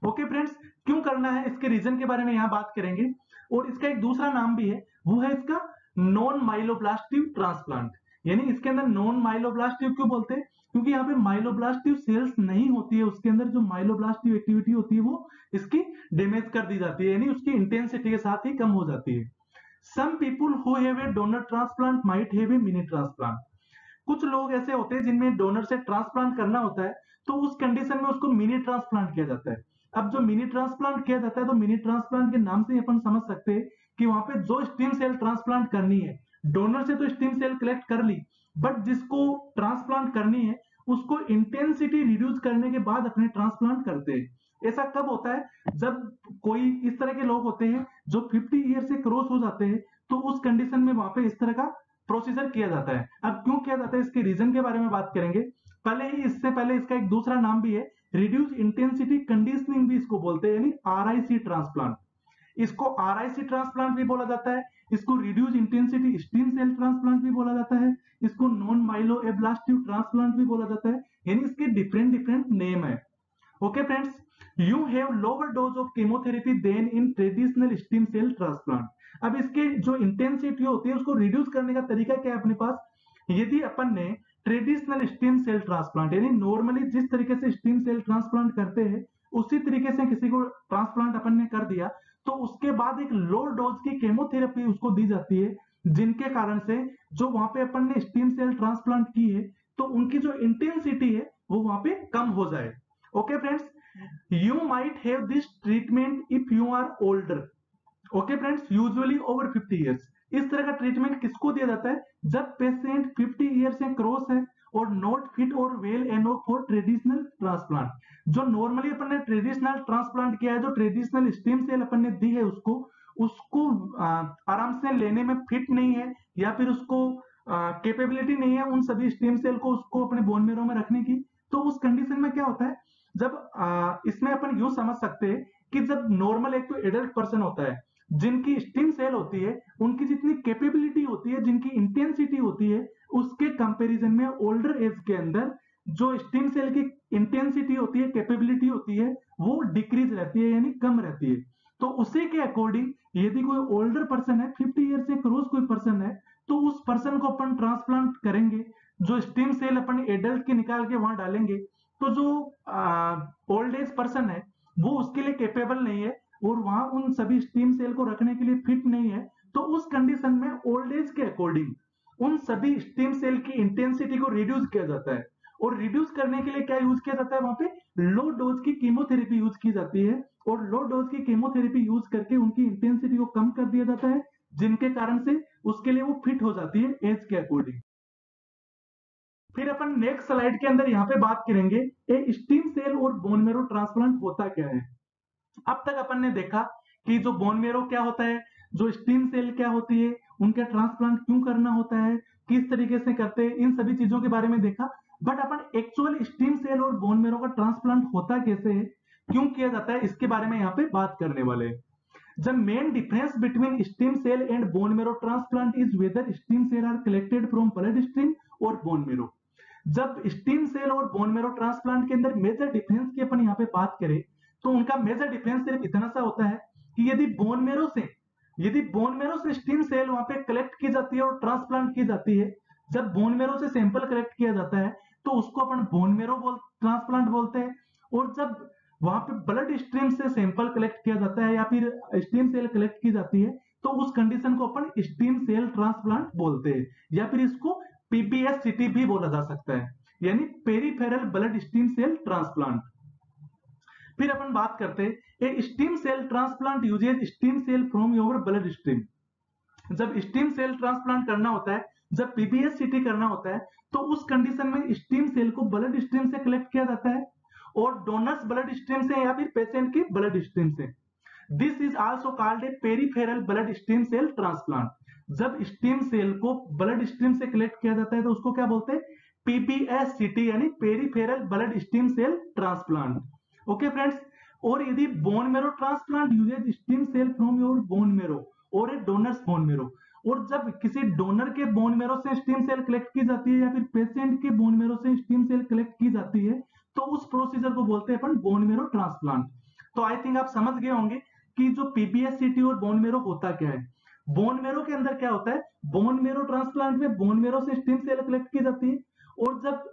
ओके फ्रेंड्स, क्यों करना है इसके रीजन के बारे में यहाँ बात करेंगे। और इसका एक दूसरा नाम भी है, वो है इसका नॉन माइलोब्लास्टिव ट्रांसप्लांट। यानी इसके अंदर नॉन माइलोब्लास्टिव क्यों बोलते हैं, क्योंकि यहाँ पे माइलोब्लास्टिव सेल्स नहीं होती है, उसके अंदर जो माइलोब्लास्टिव एक्टिविटी होती है वो इसकी डैमेज कर दी जाती है, यानी उसकी इंटेंसिटी के साथ ही कम हो जाती है। Some people who have a donor transplant might have a mini transplant. कुछ लोग ऐसे होते हैं जिनमें डोनर से ट्रांसप्लांट करना होता है, तो उस कंडीशन में उसको मिनी ट्रांसप्लांट किया जाता है। अब जो मिनी ट्रांसप्लांट किया जाता है, तो मिनी ट्रांसप्लांट के नाम से अपन समझ सकते हैं कि वहां पे जो स्टेम सेल ट्रांसप्लांट करनी है, डोनर से तो स्टेम सेल कलेक्ट कर ली, बट जिसको ट्रांसप्लांट करनी है उसको इंटेंसिटी रिड्यूस करने के बाद अपने ट्रांसप्लांट करते हैं। ऐसा कब होता है, जब कोई इस तरह के लोग होते हैं जो 50 ईयर से क्रॉस हो जाते हैं, तो उस कंडीशन में वहां पे इस तरह का प्रोसीजर किया जाता है। अब क्यों किया जाता है इसके रीजन के बारे में बात करेंगे। पहले ही, इससे पहले इसका एक दूसरा नाम भी है, रिड्यूस इंटेंसिटी कंडीशनिंग भी इसको बोलते हैं, यानी आरआईसी ट्रांसप्लांट। इसको आरआईसी ट्रांसप्लांट भी बोला जाता है, इसको reduce intensity stem cell transplant भी बोला जाता है, इसको नॉन माइलोएब्लास्टिव ट्रांसप्लांट भी बोला जाता है, यानी इसके डिफरेंट डिफरेंट नेम है। Okay friends, you have lower dose of chemotherapy than in traditional stem cell transplant. अब इसके जो इंटेंसिटी होती है उसको रिड्यूस करने का तरीका क्या है अपने पास। यदि अपन ने ट्रेडिशनल स्टेम सेल ट्रांसप्लांट, यानी नॉर्मली जिस तरीके से स्टेम सेल ट्रांसप्लांट करते हैं उसी तरीके से किसी को ट्रांसप्लांट अपन ने कर दिया, तो उसके बाद एक लो डोज की केमोथेरेपी उसको दी जाती है, जिनके कारण से जो वहां पे अपन ने स्टेम सेल ट्रांसप्लांट की है तो उनकी जो इंटेंसिटी है वो वहां पे कम हो जाए। Okay friends, you might have this treatment if you are older. Okay friends, usually over 50 years. इस तरह का ट्रीटमेंट किसको दिया जाता है, जब पेशेंट 50 ईयर से क्रॉस है और नॉट फिट और well enough for traditional transplant. जो नॉर्मली अपन ने ट्रेडिशनल ट्रांसप्लांट किया है, जो ट्रेडिशनल स्टेम सेल अपन ने दी है उसको उसको आराम से लेने में फिट नहीं है, या फिर उसको कैपेबिलिटी नहीं है उन सभी स्टेम सेल को उसको अपने बोन मेरो में रखने की, तो उस कंडीशन में क्या होता है, जब इसमें अपन यूं समझ सकते हैं कि जब नॉर्मल एक तो एडल्ट पर्सन होता है, जिनकी स्टेम सेल होती है उनकी जितनी कैपेबिलिटी होती है, जिनकी इंटेंसिटी होती है, उसके कंपैरिजन में ओल्डर एज के अंदर जो स्टेम सेल की इंटेंसिटी होती है, कैपेबिलिटी होती है, वो डिक्रीज रहती है, यानी कम रहती है। तो उसी के अकॉर्डिंग यदि कोई ओल्डर पर्सन है, 50 ईयर से क्रॉस कोई पर्सन है, तो उस पर्सन को अपन ट्रांसप्लांट करेंगे, जो स्टेम सेल अपन एडल्ट के निकाल के वहां डालेंगे, तो जो ओल्ड एज पर्सन है वो उसके लिए कैपेबल नहीं है और वहां उन सभी स्टेम सेल को रखने के लिए फिट नहीं है, तो उस कंडीशन में ओल्ड एज के अकॉर्डिंग उन सभी स्टेम सेल की इंटेंसिटी को रिड्यूस किया जाता है। और रिड्यूस करने के लिए क्या यूज किया जाता है, वहां पे लो डोज की कीमोथेरेपी यूज की जाती है, और लो डोज की कीमोथेरेपी यूज करके उनकी इंटेंसिटी को कम कर दिया जाता है, जिनके कारण से उसके लिए वो फिट हो जाती है एज के अकॉर्डिंग। फिर अपन नेक्स्ट स्लाइड के अंदर यहाँ पे बात करेंगे एक स्टीम सेल और बोन मेरो ट्रांसप्लांट होता क्या है। अब तक अपन ने देखा कि जो बोन मेरो क्या होता है, जो स्टीम सेल क्या होती है, उनका ट्रांसप्लांट क्यों करना होता है, किस तरीके से करते हैं, इन सभी चीजों के बारे में देखा। बट अपन एक्चुअल स्टीम सेल और बोन मेरो का ट्रांसप्लांट होता कैसे है, क्यों किया जाता है, इसके बारे में यहाँ पे बात करने वाले हैं। The main difference between stem cell and bone marrow transplant is whether stem cell are collected from blood stream or bone marrow। जब स्टेम सेल और बोन मेरो ट्रांसप्लांट के अंदर मेजर डिफरेंस की अपन यहाँ पे बात करें, तो उनका मेजर डिफरेंस सिर्फ इतना सा होता है कि यदि बोन मेरो से स्टेम सेल वहां पे कलेक्ट की जाती है और ट्रांसप्लांट की जाती है, जब बोन मेरो से सैंपल कलेक्ट किया जाता है तो उसको अपन बोन मेरो ट्रांसप्लांट बोलते हैं, और जब वहां पे ब्लड स्ट्रीम से सैंपल कलेक्ट किया जाता है या फिर स्टेम सेल कलेक्ट की जाती है, तो उस कंडीशन को अपन स्टेम सेल ट्रांसप्लांट बोलते हैं, या फिर इसको पीबीएससीटी भी बोला जा सकता है। यानी peripheral blood stem cell transplant. फिर अपन बात करते हैं a stem cell transplant uses stem cell from your blood stream. जब स्टेम सेल ट्रांसप्लांट करना होता है, जब पीबीएससीटी करना होता है, तो उस कंडीशन में स्टेम सेल को ब्लड स्ट्रीम से कलेक्ट किया जाता है और डोनर्स ब्लड स्ट्रीम से या फिर पेशेंट के ब्लड स्ट्रीम से। This is also called a peripheral blood stem cell transplant. जब स्टेम सेल को ब्लड स्ट्रीम से कलेक्ट किया जाता है तो उसको क्या बोलते हैं, पीबीएससीटी यानी peripheral blood stem cell transplant. Okay friends, और यदि bone marrow transplant uses stem cell from your bone marrow और ए डोनर्स बोन मेरो, और जब किसी डोनर के बोन मेरो से स्टेम सेल कलेक्ट की जाती है या फिर पेशेंट के बोन मेरो से स्टेम सेल कलेक्ट की जाती है, तो उस प्रोसीजर को बोलते हैं अपन बोन मेरो ट्रांसप्लांट। तो आई थिंक आप समझ गए होंगे कि जो पीबीएससीटी और बोन मेरो होता क्या है। बोन मेरो के अंदर क्या होता है, बोन मेरो ट्रांसप्लांट में बोन मेरो से स्टेम सेल कलेक्ट की जाती है, और जब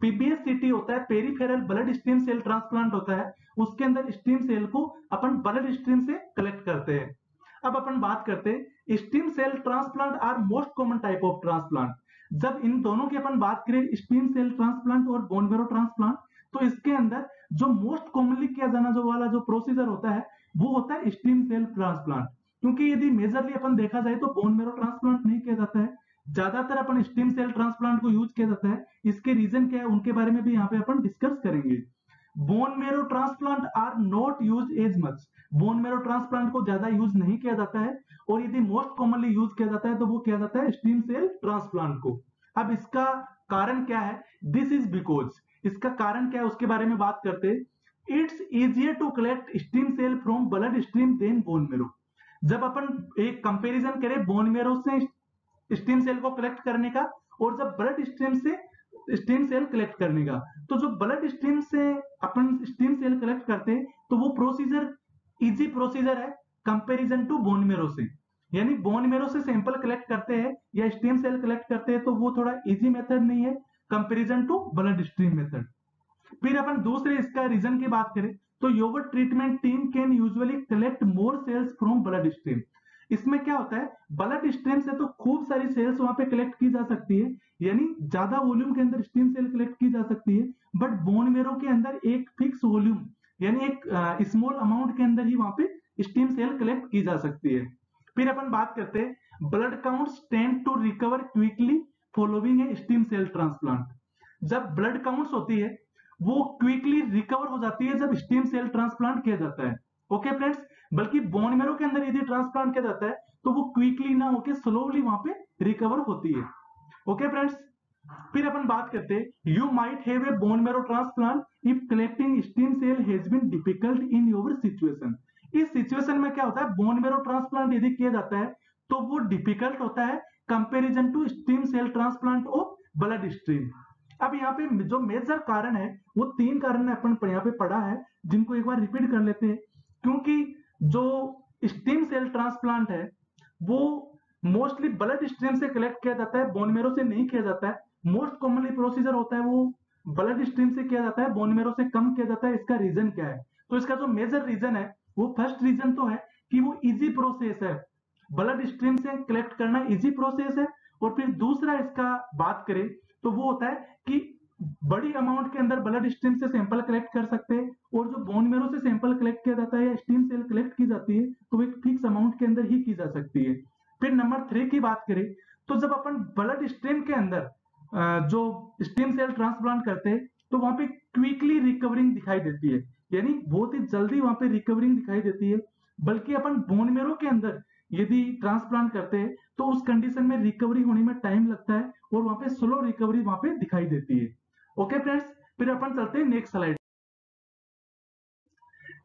पीबीएससीटी होता है, peripheral blood stem cell transplant होता है, उसके अंदर स्टेम सेल को अपन ब्लड स्ट्रीम से कलेक्ट करते हैं। अब अपन बात करते हैं stem cell transplant are most common type of transplant. जब इन दोनों की अपन बात करें, स्टेम सेल ट्रांसप्लांट और बोन मेरो ट्रांसप्लांट, तो इसके अंदर जो मोस्ट कॉमनली किया जाना जो वाला जो प्रोसीजर होता है वो होता है स्टेम सेल ट्रांसप्लांट। क्योंकि यदि मेजरली अपन देखा जाए तो बोन मेरो ट्रांसप्लांट नहीं किया जाता है, ज्यादातर अपन स्टेम सेल ट्रांसप्लांट को यूज किया जाता है। इसके रीजन क्या है उनके बारे में भी यहाँ पे अपन डिस्कस करेंगे। Bone marrow transplant are not use as much. Bone marrow transplant को ज्यादा यूज नहीं किया जाता है, और यदि मोस्ट कॉमनली यूज किया जाता है तो वो किया जाता है स्टेम सेल ट्रांसप्लांट को। अब इसका कारण क्या है, दिस इज बिकॉज, इसका कारण क्या है उसके बारे में बात करते हैं। It's easier to collect stem cell from blood stream than bone marrow. जब अपन एक कंपैरिजन करें बोन मेरो से स्टेम सेल को कलेक्ट करने का और जब ब्लड स्ट्रीम से स्टेम सेल कलेक्ट करने का, तो जो ब्लड स्ट्रीम से अपन स्टेम सेल कलेक्ट करते हैं तो वो प्रोसीजर इजी प्रोसीजर है कंपैरिजन टू बोन मेरो से। यानी बोन मेरो से सैंपल कलेक्ट करते हैं या स्टेम सेल कलेक्ट करते हैं तो वो थोड़ा इजी मेथड नहीं है comparison to blood stream method. फिर अपन दूसरे इसका रीजन की बात करें तो your treatment team can usually collect more cells from blood stream. इसमें क्या होता है, ब्लड स्ट्रीम से तो खूब सारी सेल्स वहां पे कलेक्ट की जा सकती है, यानी ज्यादा वॉल्यूम के अंदर स्टेम सेल कलेक्ट की जा सकती है, बट बोन मेरो के अंदर एक फिक्स वॉल्यूम यानी एक स्मॉल अमाउंट के अंदर ही वहां पे स्टेम सेल कलेक्ट की जा सकती है। फिर अपन बात करते हैं blood counts tend to recover quickly following a stem cell transplant. जब ब्लड काउंट्स होती है वो क्विकली रिकवर हो जाती है जब स्टेम सेल ट्रांसप्लांट किया जाता है। ओके फ्रेंड्स, बल्कि बोन मेरो के अंदर यदि ट्रांसप्लांट किया जाता है तो वो क्विकली ना होके स्लोली वहां पे रिकवर होती है। ओके फ्रेंड्स, फिर अपन बात करते हैं you might have a bone marrow transplant if collecting stem cell has been difficult in your situation. इस सिचुएशन में क्या होता है, बोन मेरो ट्रांसप्लांट यदि किया जाता है तो वो डिफिकल्ट होता है comparison to stem cell transplant of blood stream. अब यहाँ पे जो मेजर कारण है वो 3 कारण अपन यहाँ पे पढ़ा है, जिनको एक बार रिपीट कर लेते हैं। क्योंकि जो स्टेम सेल ट्रांसप्लांट है वो मोस्टली ब्लड स्ट्रीम से कलेक्ट किया जाता है, बोन मेरो से नहीं किया जाता है। मोस्ट कॉमनली प्रोसीजर होता है वो ब्लड स्ट्रीम से किया जाता है, बोन मेरो से कम किया जाता है। इसका रीजन क्या है, तो इसका जो मेजर रीजन है वो फर्स्ट रीजन तो है कि वो इजी प्रोसेस है, ब्लड स्ट्रीम से कलेक्ट करना इजी प्रोसेस है। और फिर दूसरा इसका बात करें तो वो होता है कि बड़ी अमाउंट के अंदर ब्लड स्ट्रीम से सैंपल कलेक्ट कर सकते हैं, और जो बोन मेरो से सैंपल कलेक्ट किया जाता है या स्टेम सेल कलेक्ट की जाती है तो एक फिक्स अमाउंट के अंदर ही की जा सकती है। फिर नंबर 3 की बात करें तो जब अपन ब्लड स्ट्रीम के अंदर जो स्टेम सेल ट्रांसप्लांट करते हैं तो वहां पे क्विकली रिकवरिंग दिखाई देती है, यानी बहुत ही जल्दी वहां पे रिकवरिंग दिखाई देती है। बल्कि अपन बोन मेरो के अंदर यदि ट्रांसप्लांट करते हैं तो उस कंडीशन में रिकवरी होने में टाइम लगता है और वहां पे स्लो रिकवरी वहां पे दिखाई देती है। ओके फ्रेंड्स, फिर अपन चलते हैं नेक्स्ट स्लाइड।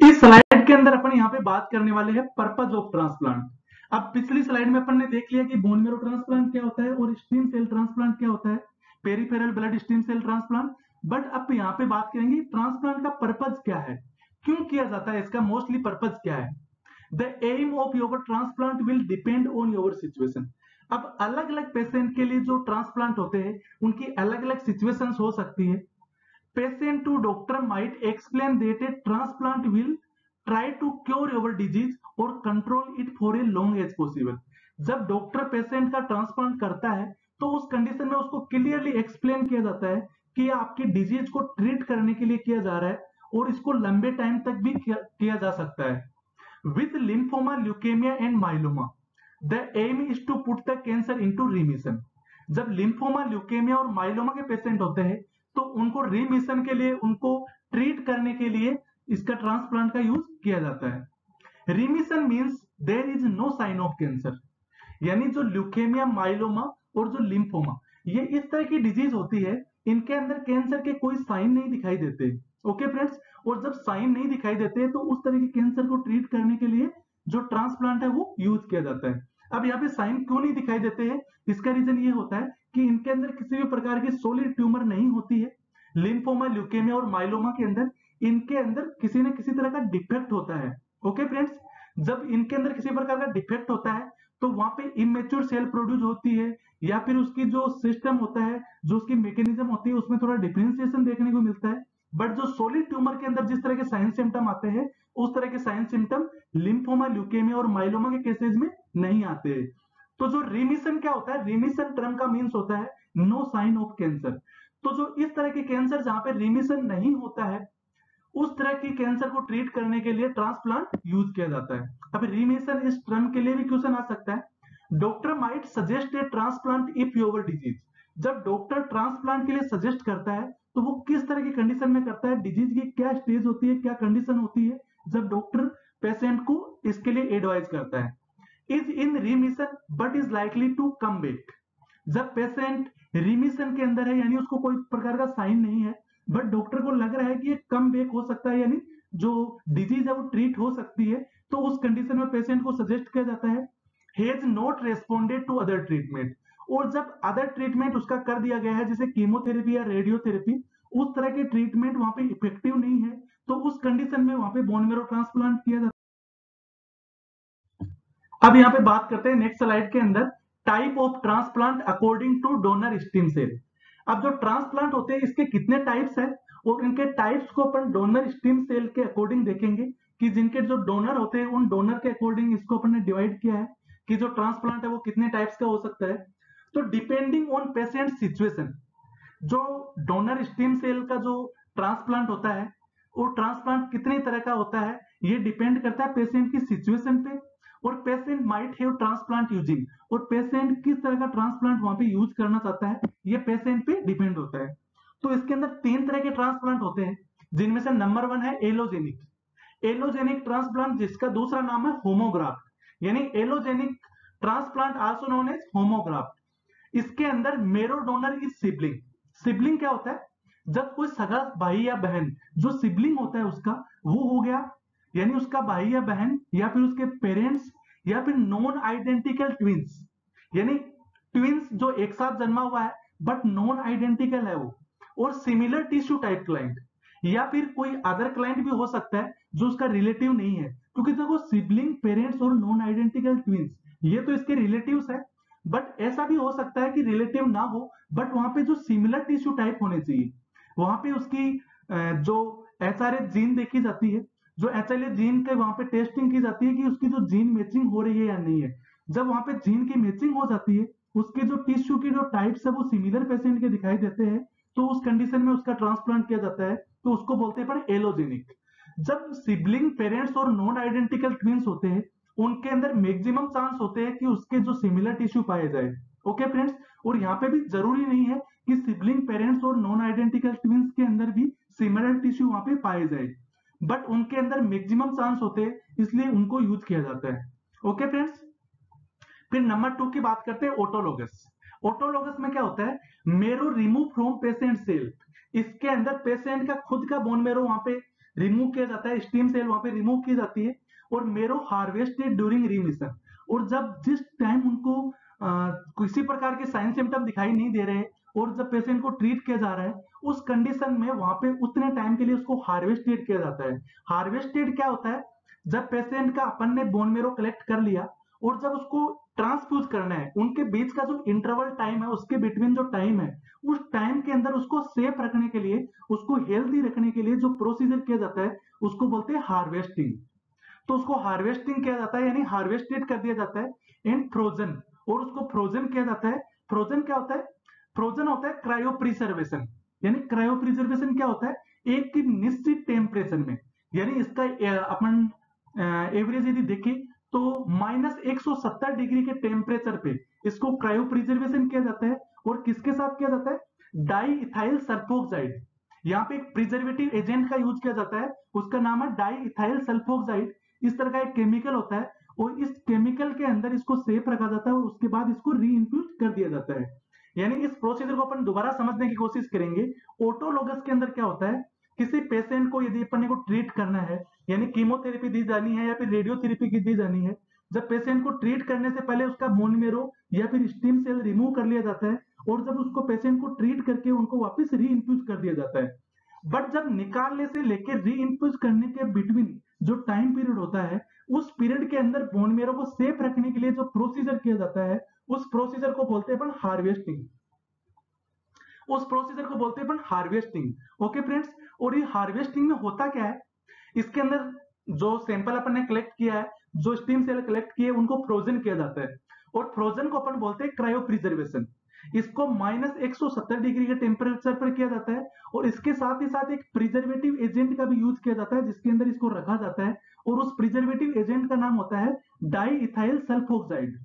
इस स्लाइड के अंदर अपन यहाँ पे बात करने वाले हैं पर्पज ऑफ ट्रांसप्लांट। अब पिछली स्लाइड में अपन ने देख लिया कि बोन मेरो ट्रांसप्लांट क्या होता है और स्टेम सेल ट्रांसप्लांट क्या होता है, peripheral blood stem cell transplant. But अब यहाँ पे बात करेंगे ट्रांसप्लांट का पर्पज क्या है, क्यों किया जाता है, इसका मोस्टली पर्पज क्या है। The aim of your transplant will depend on your situation. अब अलग अलग पेशेंट के लिए जो ट्रांसप्लांट होते हैं उनकी अलग अलग सिचुएशंस हो सकती है। Patient to doctor might explain that a transplant will try to cure your disease or control it for a long as possible। जब डॉक्टर पेशेंट का ट्रांसप्लांट करता है तो उस कंडीशन में उसको क्लियरली एक्सप्लेन किया जाता है कि आपकी डिजीज को ट्रीट करने के लिए किया जा रहा है और इसको लंबे टाइम तक भी किया जा सकता है। With lymphoma, leukaemia and myeloma the aim is to put the cancer into remission. जब लिम्फोमा, ल्यूकेमिया और माइलोमा के पेशेंट होते हैं तो उनको रिमिशन के लिए, उनको ट्रीट करने के लिए इसका ट्रांसप्लांट का यूज किया जाता है। Remission means there is no sign of cancer, यानी जो ल्यूकेमिया, माइलोमा और जो लिम्फोमा, ये इस तरह की डिजीज होती है, इनके अंदर कैंसर के कोई साइन नहीं दिखाई देते। ओके फ्रेंड्स, और जब साइन नहीं दिखाई देते तो उस तरह के कैंसर को ट्रीट करने के लिए जो ट्रांसप्लांट है वो यूज किया जाता है। अब यहाँ पे साइन क्यों नहीं दिखाई देते हैं, इसका रीजन ये होता है कि इनके अंदर किसी भी प्रकार की सॉलिड ट्यूमर नहीं होती है। लिम्फोमा, ल्यूकेमिया और माइलोमा के अंदर, इनके अंदर किसी न किसी तरह का डिफेक्ट होता है। ओके फ्रेंड्स, जब इनके अंदर किसी प्रकार का डिफेक्ट होता है तो वहां पे इमेच्योर सेल प्रोड्यूस होती है, या फिर उसकी जो सिस्टम होता है, जो उसकी मैकेनिज्म होती है, उसमें थोड़ा डिफरेंशिएशन देखने को मिलता है। बट जो सॉलिड ट्यूमर के अंदर जिस तरह के साइन सिम्टम आते हैं, उस तरह के साइन सिम्टम लिम्फोमा, ल्यूकेमिया और माइलोमा के केसेस में नहीं आते। तो जो रिमिशन क्या होता है, रिमिशन टर्म का मीन्स होता है नो साइन ऑफ कैंसर। तो जो इस तरह के कैंसर जहां पे रिमिशन नहीं होता है, उस तरह की कैंसर को ट्रीट करने के लिए ट्रांसप्लांट यूज किया जाता है। अब रिमिशन इस टर्म के लिए भी क्वेश्चन आ सकता है। Doctor might suggest A transplant if your disease. जब डॉक्टर ट्रांसप्लांट के लिए सजेस्ट करता है तो वो किस तरह की कंडीशन में करता है, डिजीज की क्या स्टेज होती है, क्या कंडीशन होती है जब डॉक्टर पेशेंट को इसके लिए एडवाइज करता है। Is in remission but is likely to come back. जब पेशेंट रिमिशन के अंदर है, यानी उसको कोई प्रकार का साइन नहीं है, बट डॉक्टर को लग रहा है कि ये कम बैक हो सकता है, यानी जो डिजीज है वो ट्रीट हो सकती है, तो उस कंडीशन में पेशेंट को सजेस्ट किया जाता है has not responded to other treatment. और जब अदर ट्रीटमेंट उसका कर दिया गया है, जैसे कीमोथेरेपी या रेडियोथेरेपी, उस तरह के ट्रीटमेंट वहां पे इफेक्टिव नहीं है, तो उस कंडीशन में वहां पे बोन मेरो ट्रांसप्लांट किया जाता है। अब यहाँ पे बात करते हैं नेक्स्ट स्लाइड के अंदर type of transplant according to donor stem cell. अब जो ट्रांसप्लांट होते हैं इसके कितने टाइप्स हैं, और इनके टाइप्स को अपन डोनर स्टेम सेल के अकॉर्डिंग देखेंगे कि जिनके जो डोनर होते हैं उन डोनर के अकॉर्डिंग इसको अपन ने डिवाइड किया है कि जो ट्रांसप्लांट है वो कितने टाइप्स का हो सकता है। तो डिपेंडिंग ऑन पेशेंट सिचुएशन, जो डोनर स्टेम सेल का जो ट्रांसप्लांट होता है वो ट्रांसप्लांट कितने तरह का होता है, ये डिपेंड करता है पेशेंट की सिचुएशन पे, और patient might have transplant using, और पेशेंट किस तरह का ट्रांसप्लांट वहां पे यूज करना चाहता है, ये पेशेंट पे डिपेंड होता है। तो इसके अंदर 3 तरह के ट्रांसप्लांट होते हैं, जिनमें से नंबर 1 है एलोजेनिक। एलोजेनिक ट्रांसप्लांट, जिसका दूसरा नाम है होमोग्राफ्ट, यानी allogeneic transplant also known as homograft. इसके अंदर मेरो डोनर इज सिबलिंग। सिबलिंग क्या होता है, जब कोई सगा भाई या बहन जो सिबलिंग होता है उसका वो हो गया, यानी उसका भाई या बहन या फिर उसके पेरेंट्स या फिर नॉन आइडेंटिकल ट्विंस, यानी ट्विंस जो एक साथ जन्मा हुआ है बट नॉन आइडेंटिकल है वो, और सिमिलर टिश्यू टाइप क्लाइंट, या फिर कोई अदर क्लाइंट भी हो सकता है जो उसका रिलेटिव नहीं है, क्योंकि देखो सिबलिंग, पेरेंट्स और नॉन आइडेंटिकल ट्विंस ये तो इसके रिलेटिव्स है, बट ऐसा भी हो सकता है कि रिलेटिव ना हो बट वहां पे जो सिमिलर टिश्यू टाइप होने चाहिए, वहां पे उसकी जो एचआरएच जीन देखी जाती है, जो एचएलए जीन के वहां पे टेस्टिंग की जाती है कि उसकी जो जीन मैचिंग हो रही है या नहीं है। जब वहां पे जीन की मैचिंग हो जाती है, उसके जो टिश्यू की जो टाइप्स है वो सिमिलर पेशेंट के दिखाई देते हैं, तो उस कंडीशन में उसका ट्रांसप्लांट किया जाता है, तो उसको बोलते हैं पर एलोजेनिक। जब सिबलिंग, पेरेंट्स और नॉन आइडेंटिकल ट्विंस होते हैं, उनके अंदर मैक्सिमम चांस होते हैं कि उसके जो सिमिलर टिश्यू पाए जाए। ओके फ्रेंड्स, और यहाँ पे भी जरूरी नहीं है कि सिबलिंग, पेरेंट्स और नॉन आइडेंटिकल ट्विंस के अंदर भी सिमिलर टिश्यू वहां पे पाए जाए, बट उनके अंदर मैक्सिमम चांस होते हैं, इसलिए उनको यूज किया जाता है। ओके फ्रेंड्स, फिर नंबर 2 की बात करते हैं ऑटोलोगस। ऑटोलोगस में क्या होता है, मेरो रिमूव फ्रॉम पेशेंट सेल। इसके अंदर पेशेंट का खुद का बोन मेरो वहां पे रिमूव किया जाता है, स्टेम सेल वहां पे रिमूव की जाती है, और मेरो हार्वेस्टेड ड्यूरिंग रिमिशन। और जब जिस टाइम उनको किसी प्रकार के साइन सिम्टम दिखाई नहीं दे रहे और जब पेशेंट को ट्रीट किया जा रहा है, उस कंडीशन में वहां पे उतने टाइम के लिए उसको हार्वेस्टेड किया जाता है। हार्वेस्टेड क्या होता है, जब पेशेंट का अपन ने बोन मेरो कलेक्ट कर लिया और जब उसको ट्रांसफ्यूज करना है, उनके बीच का जो इंटरवल टाइम है, उसके बिटवीन जो टाइम है, उस टाइम के अंदर उसको सेफ रखने के लिए, उसको हेल्दी रखने के लिए जो प्रोसीजर किया जाता है उसको बोलते हैं हार्वेस्टिंग। तो उसको हार्वेस्टिंग किया जाता है, यानी हार्वेस्टेड कर दिया जाता है एंड फ्रोजन, और उसको फ्रोजन किया जाता है। फ्रोजन क्या होता है, फ्रोजन होता है क्रायो प्रिजर्वेशन, यानी क्रायो प्रिजर्वेशन क्या होता है, एक निश्चित टेम्परेचर में, यानी इसका अपन एवरेज यदि देखें तो -170 डिग्री के टेम्परेचर पे इसको क्रायो प्रिजर्वेशन किया जाता है। और किसके साथ किया जाता है, डाई इथाइल सल्फोक्साइड, यहाँ पे एक प्रिजर्वेटिव एजेंट का यूज किया जाता है, उसका नाम है डाई इथाइल सल्फोक्साइड। इस तरह का एक केमिकल होता है और इस केमिकल के अंदर इसको सेफ रखा जाता है और उसके बाद इसको रीइंफ्यूज कर दिया जाता है। यानी इस प्रोसीजर को अपन दोबारा समझने की कोशिश करेंगे। ऑटोलोगस के अंदर क्या होता है, किसी पेशेंट को यदि अपन को ट्रीट करना है, यानी कीमोथेरेपी दी जानी है या फिर रेडियोथेरेपी की दी जानी है, जब पेशेंट को ट्रीट करने से पहले उसका बोन मेरो या फिर स्टीम सेल रिमूव कर लिया जाता है और जब उसको पेशेंट को ट्रीट करके उनको वापस रीइंफ्यूज कर दिया जाता है। बट जब निकालने से लेकर रीइंफ्यूज करने के बिटवीन जो टाइम पीरियड होता है, उस पीरियड के अंदर बोन मेरो को सेफ रखने के लिए जो प्रोसीजर किया जाता है, उस प्रोसीजर को बोलते हैं अपन हार्वेस्टिंग। उस प्रोसीजर को बोलते हैं अपन हार्वेस्टिंग। ओके फ्रेंड्स, और ये हार्वेस्टिंग में होता क्या है, इसके अंदर जो सैंपल अपन ने कलेक्ट किया है, जो स्टीम सेल कलेक्ट किए, उनको फ्रोजन किया जाता है और फ्रोजन को अपन बोलते हैं क्रायो प्रिजर्वेशन। इसको -170 डिग्री के टेम्परेचर पर किया जाता है और इसके साथ ही साथ एक प्रिजर्वेटिव एजेंट का भी यूज किया जाता है जिसके अंदर इसको रखा जाता है और उस प्रिजर्वेटिव एजेंट का नाम होता है डाई इथाइल सल्फोक्साइड।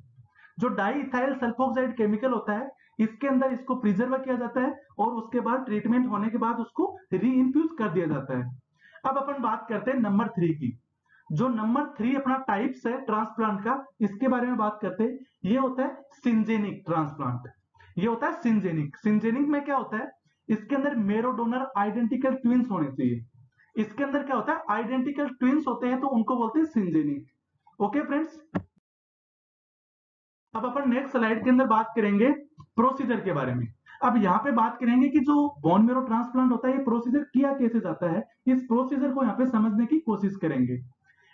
जो डाई इथाइल सल्फोक्साइड केमिकल होता है, इसके अंदर इसको प्रिजर्व किया जाता है और उसके बाद ट्रीटमेंट होने के बाद उसको रीइंफ्यूज कर दिया जाता है। अब अपन बात करते हैं नंबर 3 की। जो नंबर 3 अपना टाइप्स है ट्रांसप्लांट का, इसके बारे में बात करते हैं। ये होता है सिंजेनिक ट्रांसप्लांट। ये होता है सिंजेनिक। सिंजेनिक में क्या होता है, इसके अंदर मेरो डोनर आइडेंटिकल ट्विंस होने चाहिए। इसके अंदर क्या होता है, आइडेंटिकल ट्विंस होते हैं तो उनको बोलते हैं सिंजेनिक। ओके फ्रेंड्स, अब अपन नेक्स्ट स्लाइड के अंदर बात करेंगे प्रोसीजर के बारे में। अब यहाँ पे बात करेंगे कि जो बोन मेरो ट्रांसप्लांट होता है, ये प्रोसीजर किया कैसे जाता है, इस प्रोसीजर को यहाँ पे समझने की कोशिश करेंगे।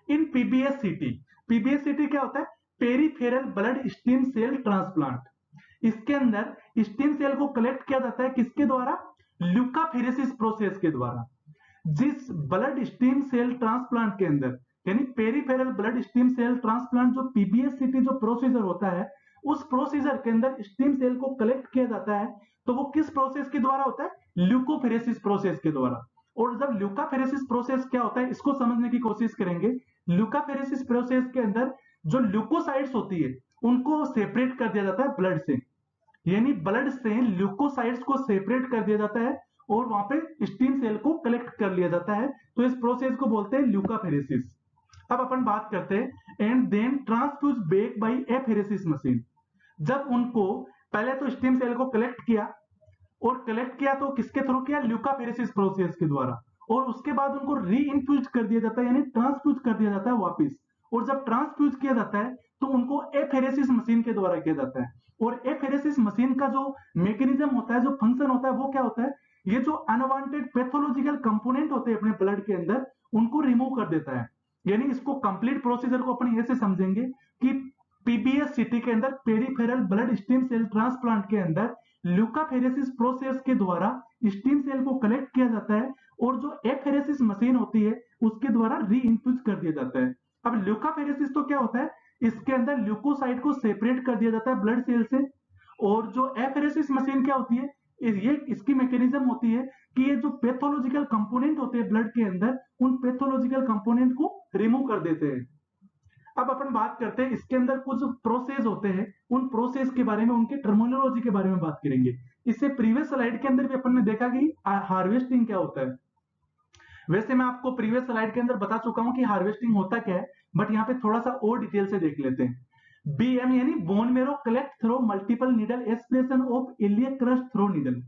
इन पीबीएससीटी, पीबीएससीटी क्या होता है, peripheral blood stem cell transplant. इसके अंदर स्टीम सेल को कलेक्ट किया जाता है किसके द्वारा, ल्यूकाफेरेसिस प्रोसेस के द्वारा। जिस ब्लड स्टीम सेल ट्रांसप्लांट के अंदर, यानी peripheral blood stem cell transplant, जो पीबीएससीटी जो प्रोसीजर होता है, उस प्रोसीजर के अंदर स्टीम सेल को कलेक्ट किया जाता है तो वो किस प्रोसेस के द्वारा होता है, ल्यूकोफेरेसिस प्रोसेस के द्वारा। और जब ल्यूकाफेरेसिस प्रोसेस क्या होता है, इसको समझने की कोशिश करेंगे। ल्यूकाफेरेसिस प्रोसेस के अंदर जो ल्यूकोसाइट्स होती है उनको सेपरेट कर दिया जाता है ब्लड से, यानी ब्लड से ल्यूकोसाइट्स को सेपरेट कर दिया जाता है और वहां पे स्टीम सेल को कलेक्ट कर लिया जाता है, तो इस प्रोसेस को बोलते हैं ल्यूकाफेरेसिस। अब अपन बात करते हैं and then transfuse back by apheresis machine. जब उनको पहले तो स्टीम सेल को कलेक्ट किया, और कलेक्ट किया तो किसके थ्रू किया, ल्यूकाफेरेसिस प्रोसेस के द्वारा, और उसके बाद उनको रीइंफ्यूज कर दिया जाता है, यानी ट्रांसफ्यूज कर दिया जाता है वापस। और जब ट्रांसफ्यूज किया जाता है तो उनको एफेरेसिस मशीन के द्वारा किया जाता है। और एफेरेसिस मशीन का जो मैकेनिज्म होता है, जो फंक्शन होता है, वो क्या होता है, ये जो अनवांटेड पैथोलॉजिकल कंपोनेंट होते हैं अपने ब्लड के अंदर, उनको रिमूव कर देता है। यानी इसको कंप्लीट प्रोसीजर को अपन ऐसे समझेंगे कि पीबीएससीटी के अंदर, peripheral blood stem cell transplant के अंदर, ल्यूकाफेरेसिस प्रोसेस के द्वारा स्टीम सेल को कलेक्ट किया जाता है और जो एफेरेसिस मशीन होती है उसके द्वारा रीइंफ्यूज कर दिया जाता है। अब ल्यूकाफेरेसिस तो क्या होता है, इसके अंदर ल्यूकोसाइट को सेपरेट कर दिया जाता है ब्लड सेल से। और जो एफेरेसिस मशीन क्या होती है, ये इसकी मैकेनिज्म होती है कि ये जो पैथोलॉजिकल कंपोनेंट होते हैं ब्लड के अंदर, उन पैथोलॉजिकल कंपोनेंट को रिमूव कर देते हैं। अब अपन बात करते हैं, इसके अंदर कुछ प्रोसेस होते हैं, उन प्रोसेस के बारे में, उनकी टर्मिनोलॉजी के बारे में बात करेंगे। इससे प्रीवियस स्लाइड के अंदर भी अपन ने देखा कि हार्वेस्टिंग क्या होता है। वैसे मैं आपको प्रीवियस स्लाइड के अंदर बता चुका हूं कि हार्वेस्टिंग होता क्या है, बट यहाँ पे थोड़ा सा और डिटेल से देख लेते हैं। बीएम यानी bone marrow collect through multiple needle aspiration of iliac crest through needle.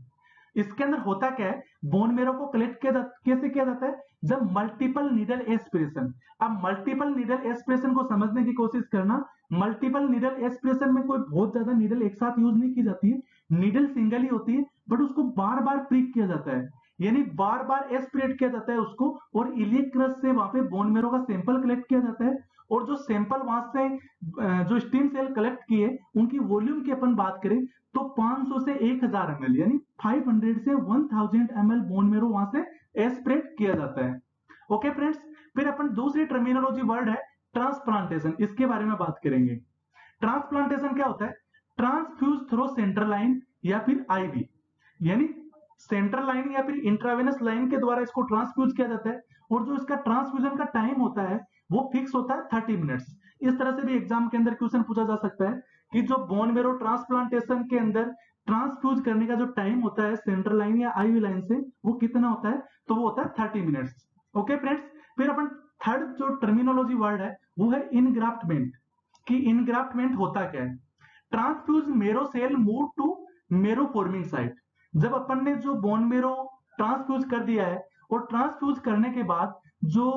इसके अंदर होता क्या है, बोन मेरो को कलेक्ट कैसे किया जाता है, जब मल्टीपल निडल एस्पिरेशन। अब मल्टीपल निडल एस्पिरेशन को समझने की कोशिश करना। मल्टीपल निडल एस्पिरेशन में कोई बहुत ज्यादा निडल एक साथ यूज नहीं की जाती है, निडल सिंगल ही होती है, बट उसको बार बार प्रिक किया जाता है, यानी बार बार एस्पिरेट किया जाता है उसको, और इलियक क्रस्ट से वहां पे बोन मेरो का सैंपल कलेक्ट किया जाता है। और जो सैंपल वहां से जो स्टीम सेल कलेक्ट किए, उनकी वॉल्यूम की अपन बात करें तो 500 से 1000 ml, यानी 500 से 1000 ml बोन मेरो वहां से एस्पिरेट किया जाता है। ओके फ्रेंड्स, फिर अपन दूसरी टर्मिनोलॉजी वर्ड है ट्रांसप्लांटेशन, इसके बारे में बात करेंगे। ट्रांसप्लांटेशन क्या होता है, ट्रांसफ्यूज थ्रो सेंट्रल लाइन या फिर आईवी, यानी सेंट्रल लाइन या फिर इंट्रावेनस लाइन के द्वारा इसको ट्रांसफ्यूज किया जाता है, और जो इसका ट्रांसफ्यूजन का टाइम होता है वो फिक्स होता है 30 मिनट्स। इस तरह से भी एग्जाम के अंदर क्वेश्चन पूछा जा सकता है कि जो बोन मेरो ट्रांसप्लांटेशन के अंदर ट्रांसफ्यूज करने का जो टाइम होता है सेंट्रल लाइन या आईवी लाइन से, वो कितना होता है, तो वो होता है 30 मिनट्स। ओके फ्रेंड्स, फिर अपन थर्ड जो टर्मिनोलॉजी वर्ड है वो है इनग्राफ्टमेंट, कि इनग्राफ्टमेंट होता क्या है। ट्रांसफ्यूज मेरो सेल मूव टू मेरो फॉर्मिंग साइट, जब अपन ने जो बोन मेरो ट्रांसफ्यूज कर दिया है और ट्रांसफ्यूज करने के बाद जो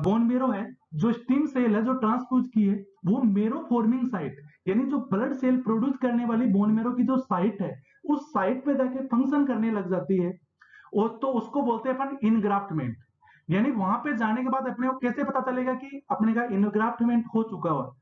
बोन मेरो है, जो स्टीम सेल है जो ट्रांसफ्यूज की है, वो मेरो फॉर्मिंग साइट यानी जो ब्लड सेल प्रोड्यूस करने वाली बोन मेरो की जो साइट है उस साइट पे जाके फंक्शन करने लग जाती है, और तो उसको बोलते हैं अपन इनग्राफ्टमेंट। यानी वहां पे जाने के बाद अपने को कैसे पता चलेगा कि अपने का इनग्राफ्टमेंट हो चुका हो,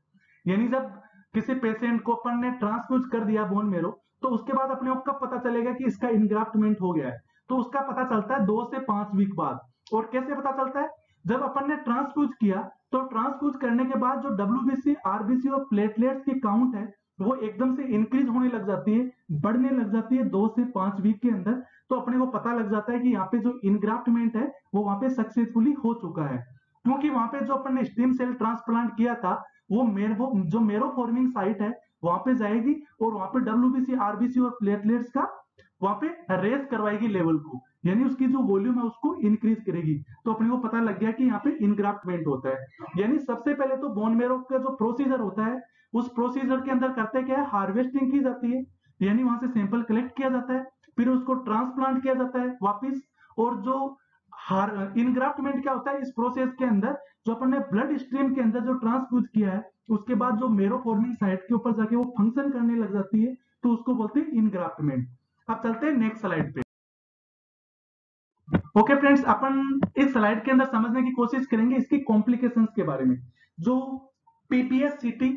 यानी जब किसी पेशेंट को अपन ने ट्रांसफ्यूज कर दिया बोन मेरो, तो उसके बाद अपने को कब पता चलेगा कि इसका इनग्राफ्टमेंट हो गया है, तो उसका पता चलता है 2 से 5 वीक बाद। और कैसे पता चलता है, जब अपन ने ट्रांसफ्यूज किया तो ट्रांसफ्यूज करने के बाद जो डब्ल्यूबीसी आरबीसी और प्लेटलेट्स की काउंट है वो एकदम से इंक्रीज होने लग जाती है, बढ़ने लग जाती है 2 से 5 वीक के अंदर। तो अपने को पता लग जाता है कि यहाँ पे जो इनग्राफ्टमेंट है वो वहां पे सक्सेसफुली हो चुका है, क्योंकि वहां पे जो अपन ने स्टेम सेल ट्रांसप्लांट किया था वो जो मेरो फॉर्मिंग साइट है वहां पे जाएगी और वहां पे डब्ल्यूबीसी आरबीसी और प्लेटलेट्स का वहां पे रेस करवाएगी लेवल को, यानी उसकी जो वॉल्यूम है उसको इंक्रीज करेगी। तो अपने को पता लग गया कि यहाँ पे इनग्राफ्टमेंट होता है। यानी सबसे पहले तो बोन मेरो का जो प्रोसीजर होता है उस प्रोसीजर के अंदर करते क्या है, हार्वेस्टिंग की जाती है, यानी वहां से सैंपल कलेक्ट किया जाता है, फिर उसको ट्रांसप्लांट किया जाता है वापिस। और जो इनग्राफ्टमेंट क्या होता है, इस प्रोसेस के अंदर जो अपन ने ब्लड स्ट्रीम के अंदर जो ट्रांसफ्यूज किया है उसके बाद जो मेरो फॉर्मिंग साइट के ऊपर जाके वो फंक्शन करने लग जाती है, तो उसको बोलते हैं इनग्राफ्टमेंट। अब चलते हैं नेक्स्ट स्लाइड पे। ओके फ्रेंड्स, अपन इस स्लाइड के अंदर समझने की कोशिश करेंगे इसकी कॉम्प्लिकेशंस के बारे में। जो PPSCT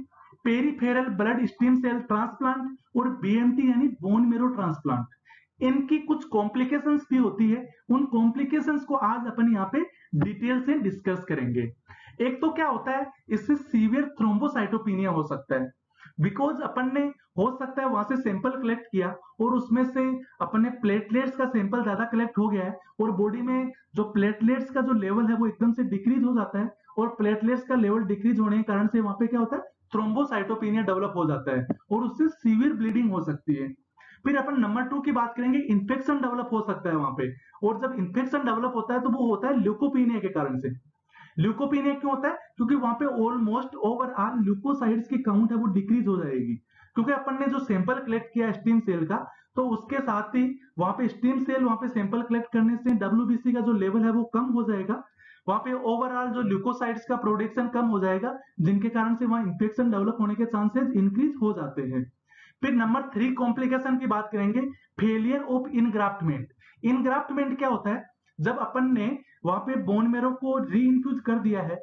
peripheral blood stem cell transplant और बीएमटी यानी बोन मेरो ट्रांसप्लांट, इनकी कुछ कॉम्प्लिकेशंस भी होती है। उन कॉम्प्लिकेशंस को आज अपन यहाँ पे डिटेल से डिस्कस करेंगे। एक तो क्या होता है, इससे सीवियर थ्रोम्बोसाइटोपिनिया हो सकता है, बिकॉज अपन ने हो सकता है वहां से सैंपल कलेक्ट किया और उसमें से अपने प्लेटलेट्स का सैंपल ज्यादा कलेक्ट हो गया है और बॉडी में जो प्लेटलेट्स का जो लेवल है वो एकदम से डिक्रीज हो जाता है, और प्लेटलेट्स का लेवल डिक्रीज होने के कारण से वहां पे क्या होता है, थ्रोम्बोसाइटोपिनिया डेवलप हो जाता है और उससे सीवियर ब्लीडिंग हो सकती है। फिर अपन नंबर 2 की बात करेंगे, इन्फेक्शन डेवलप हो सकता है वहां पे, और जब इन्फेक्शन डेवलप होता है तो वो होता है ल्यूकोपीनिया के कारण से। ल्यूकोपीनिया क्यों होता है, क्योंकि वहां पे ऑलमोस्ट ओवरऑल ल्यूकोसाइड्स की काउंट है वो डिक्रीज हो जाएगी, क्योंकि अपन ने जो सैंपल कलेक्ट किया स्टीम सेल का, तो उसके साथ ही वहां पे स्टीम सेल वहां पे सैंपल कलेक्ट करने से डब्ल्यूबीसी का जो लेवल है वो कम हो जाएगा, वहां पे ओवरऑल जो ल्यूकोसाइड्स का प्रोडक्शन कम हो जाएगा, जिनके कारण से वहां इंफेक्शन डेवलप होने के चांसेस इंक्रीज हो जाते हैं। फिर नंबर 3 कॉम्प्लिकेशन की बात करेंगे, फेलियर ऑफ इनग्राफ्टमेंट। इनग्राफ्टमेंट क्या होता है, जब अपन ने वहां पे बोन मेरो को री इन्फ्यूज कर दिया है,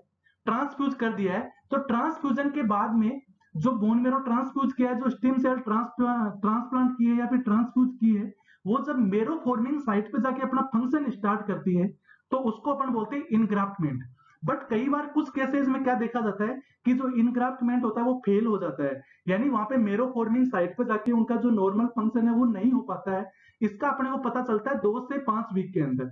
ट्रांसफ्यूज कर दिया है, तो ट्रांसफ्यूजन के बाद में जो बोन मेरो ट्रांसफ्यूज किया है, जो स्टेम सेल ट्रांसप्लांट की है या फिर ट्रांसफ्यूज की है, वो जब मेरो फॉर्मिंग साइट पे जाके अपना फंक्शन स्टार्ट करती है तो उसको अपन बोलते हैं इनग्राफ्टमेंट। बट कई बार कुछ केसेस में क्या देखा जाता है कि जो इनग्राफ्टमेंट होता है वो फेल हो जाता है, यानी वहां पे मेरो फॉर्मिंग साइट पे जाके उनका जो नॉर्मल फंक्शन है वो नहीं हो पाता है। इसका अपने को पता चलता है 2 से 5 वीक के अंदर,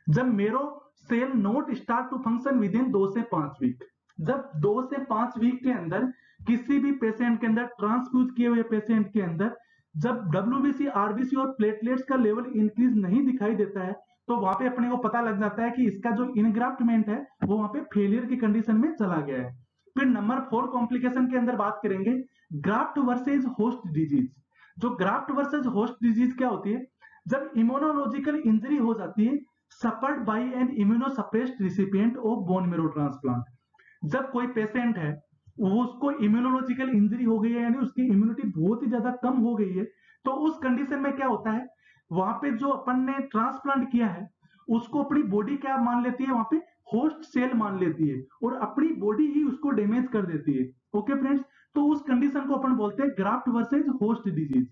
जब marrow cell not start to function within 2 से 5 वीक। जब 2 से 5 वीक के अंदर किसी भी पेशेंट के अंदर, ट्रांसफ्यूज किए हुए पेशेंट के अंदर, जब डब्ल्यूबीसी आरबीसी और प्लेटलेट्स का लेवल इंक्रीज नहीं दिखाई देता है, तो वहां पे अपने को पता लग जाता है कि इसका जो इनग्राफ्टमेंट है वो वहां पे फेलियर की कंडीशन में चला गया है। फिर नंबर 4 कॉम्प्लिकेशन के अंदर बात करेंगे, ग्राफ्ट वर्सेज होस्ट डिजीज। जो ग्राफ्ट वर्सेज होस्ट डिजीज क्या होती है, जब इम्यूनोलॉजिकल इंजरी हो जाती है suffered by an immunosuppressed recipient of bone marrow transplant. जब कोई पेशेंट है वो उसको इम्यूनोलॉजिकल इंजरी हो गई है, यानी उसकी इम्यूनिटी बहुत ही ज्यादा कम हो गई है, तो उस कंडीशन में क्या होता है, वहां पे जो अपन ने ट्रांसप्लांट किया है उसको अपनी बॉडी क्या मान लेती है, वहां पे होस्ट सेल मान लेती है और अपनी बॉडी ही उसको डैमेज कर देती है। ओके फ्रेंड्स, तो उस कंडीशन को अपन बोलते हैं graft versus host disease.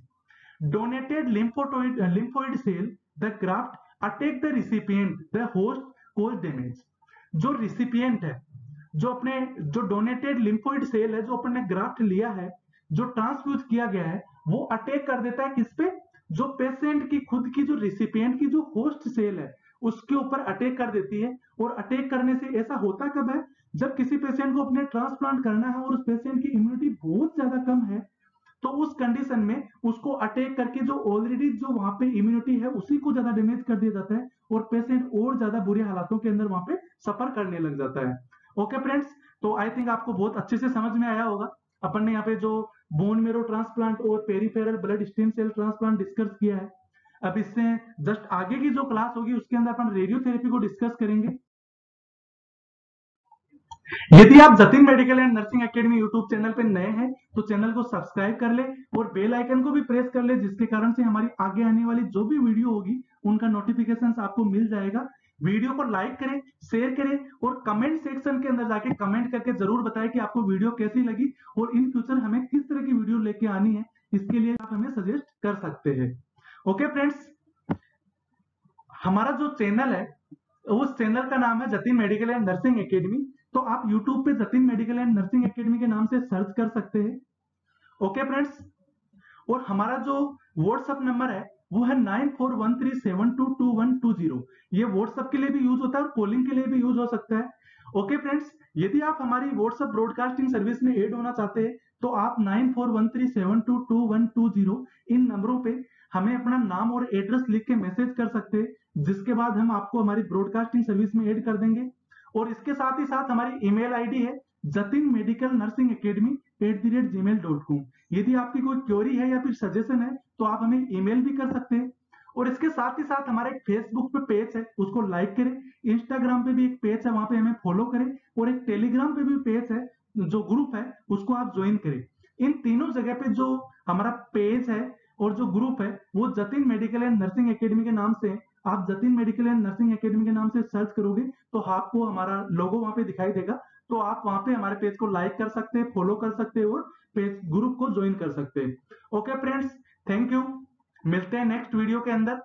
Donated lymphoid cell, the graft attack the recipient, the host cause damage। जो रिसिपिएंट है, जो अपने जो डोनेटेड लिम्फोइड सेल है, जो अपन ने ग्राफ्ट लिया है, जो ट्रांसफ्यूज किया गया है, वो अटैक कर देता है किस पे, जो पेशेंट की खुद की जो रिसिपिएंट की जो होस्ट सेल है उसके ऊपर अटैक कर देती है। और अटैक करने से ऐसा होता कब है, जब किसी पेशेंट को अपने ट्रांसप्लांट करना है और उस पेशेंट की इम्यूनिटी बहुत ज्यादा कम है, तो उस कंडीशन में उसको अटैक करके जो ऑलरेडी जो वहां पे इम्यूनिटी है उसी को ज्यादा डैमेज कर दिया जाता है और पेशेंट और ज्यादा बुरे हालातों के अंदर वहां पे सफर करने लग जाता है। ओके फ्रेंड्स, तो आई थिंक आपको बहुत अच्छे से समझ में आया होगा। अपन ने यहाँ पे जो बोन मेरो ट्रांसप्लांट और peripheral blood stem cell transplant discuss किया है। अब इससे जस्ट आगे की जो क्लास होगी उसके अंदर अपन रेडियोथेरेपी को डिस्कस करेंगे। यदि आप Jatin medical and nursing academy YouTube channel पे नए हैं तो चैनल को सब्सक्राइब कर ले और बेल आइकन को भी प्रेस कर ले, जिसके कारण से हमारी आगे आने वाली जो भी वीडियो होगी उनका नोटिफिकेशन आपको मिल जाएगा। वीडियो को लाइक करें, शेयर करें और कमेंट सेक्शन के अंदर जाके कमेंट करके जरूर बताएं कि आपको वीडियो कैसी लगी और इन फ्यूचर हमें किस तरह की वीडियो लेके आनी है, इसके लिए आप हमें सजेस्ट कर सकते हैं। ओके फ्रेंड्स, हमारा जो चैनल है उस चैनल का नाम है Jatin medical and nursing academy. तो आप YouTube पे Jatin medical and nursing academy के नाम से सर्च कर सकते हैं। ओके फ्रेंड्स, और हमारा जो व्हाट्सएप नंबर है वो है 9413722120। ये व्हाट्सएप के लिए भी यूज होता है और कॉलिंग के लिए भी यूज हो सकता है। ओके फ्रेंड्स, यदि आप हमारी व्हाट्सएप ब्रॉडकास्टिंग सर्विस में ऐड होना चाहते हैं तो आप 9413722120 इन नंबरों पे हमें अपना नाम और एड्रेस लिख के मैसेज कर सकते हैं, जिसके बाद हम आपको हमारी ब्रॉडकास्टिंग सर्विस में ऐड कर देंगे। और इसके साथ ही साथ हमारी ईमेल आईडी है jatinmedicalnursingacademy@gmail.com। यदि आपकी कोई क्वेरी है या फिर सजेशन है तो आप हमें ईमेल भी कर सकते हैं। और इसके साथ ही साथ हमारे एक फेसबुक पे पेज है, उसको लाइक करें। इंस्टाग्राम पे भी एक पेज है, वहां पे हमें फॉलो करें। और एक टेलीग्राम पे भी पेज है, जो ग्रुप है उसको आप ज्वाइन करें। इन तीनों जगह पे जो हमारा पेज है और जो ग्रुप है वो Jatin medical and nursing academy के नाम से। आप Jatin medical and nursing academy के नाम से सर्च करोगे तो आपको हमारा लोगो वहां पे दिखाई देगा। तो आप वहां पे हमारे पेज को लाइक कर सकते हैं, फॉलो कर सकते हैं और पेज ग्रुप को ज्वाइन कर सकते हैं। Okay friends, thank you. मिलते हैं नेक्स्ट वीडियो के अंदर।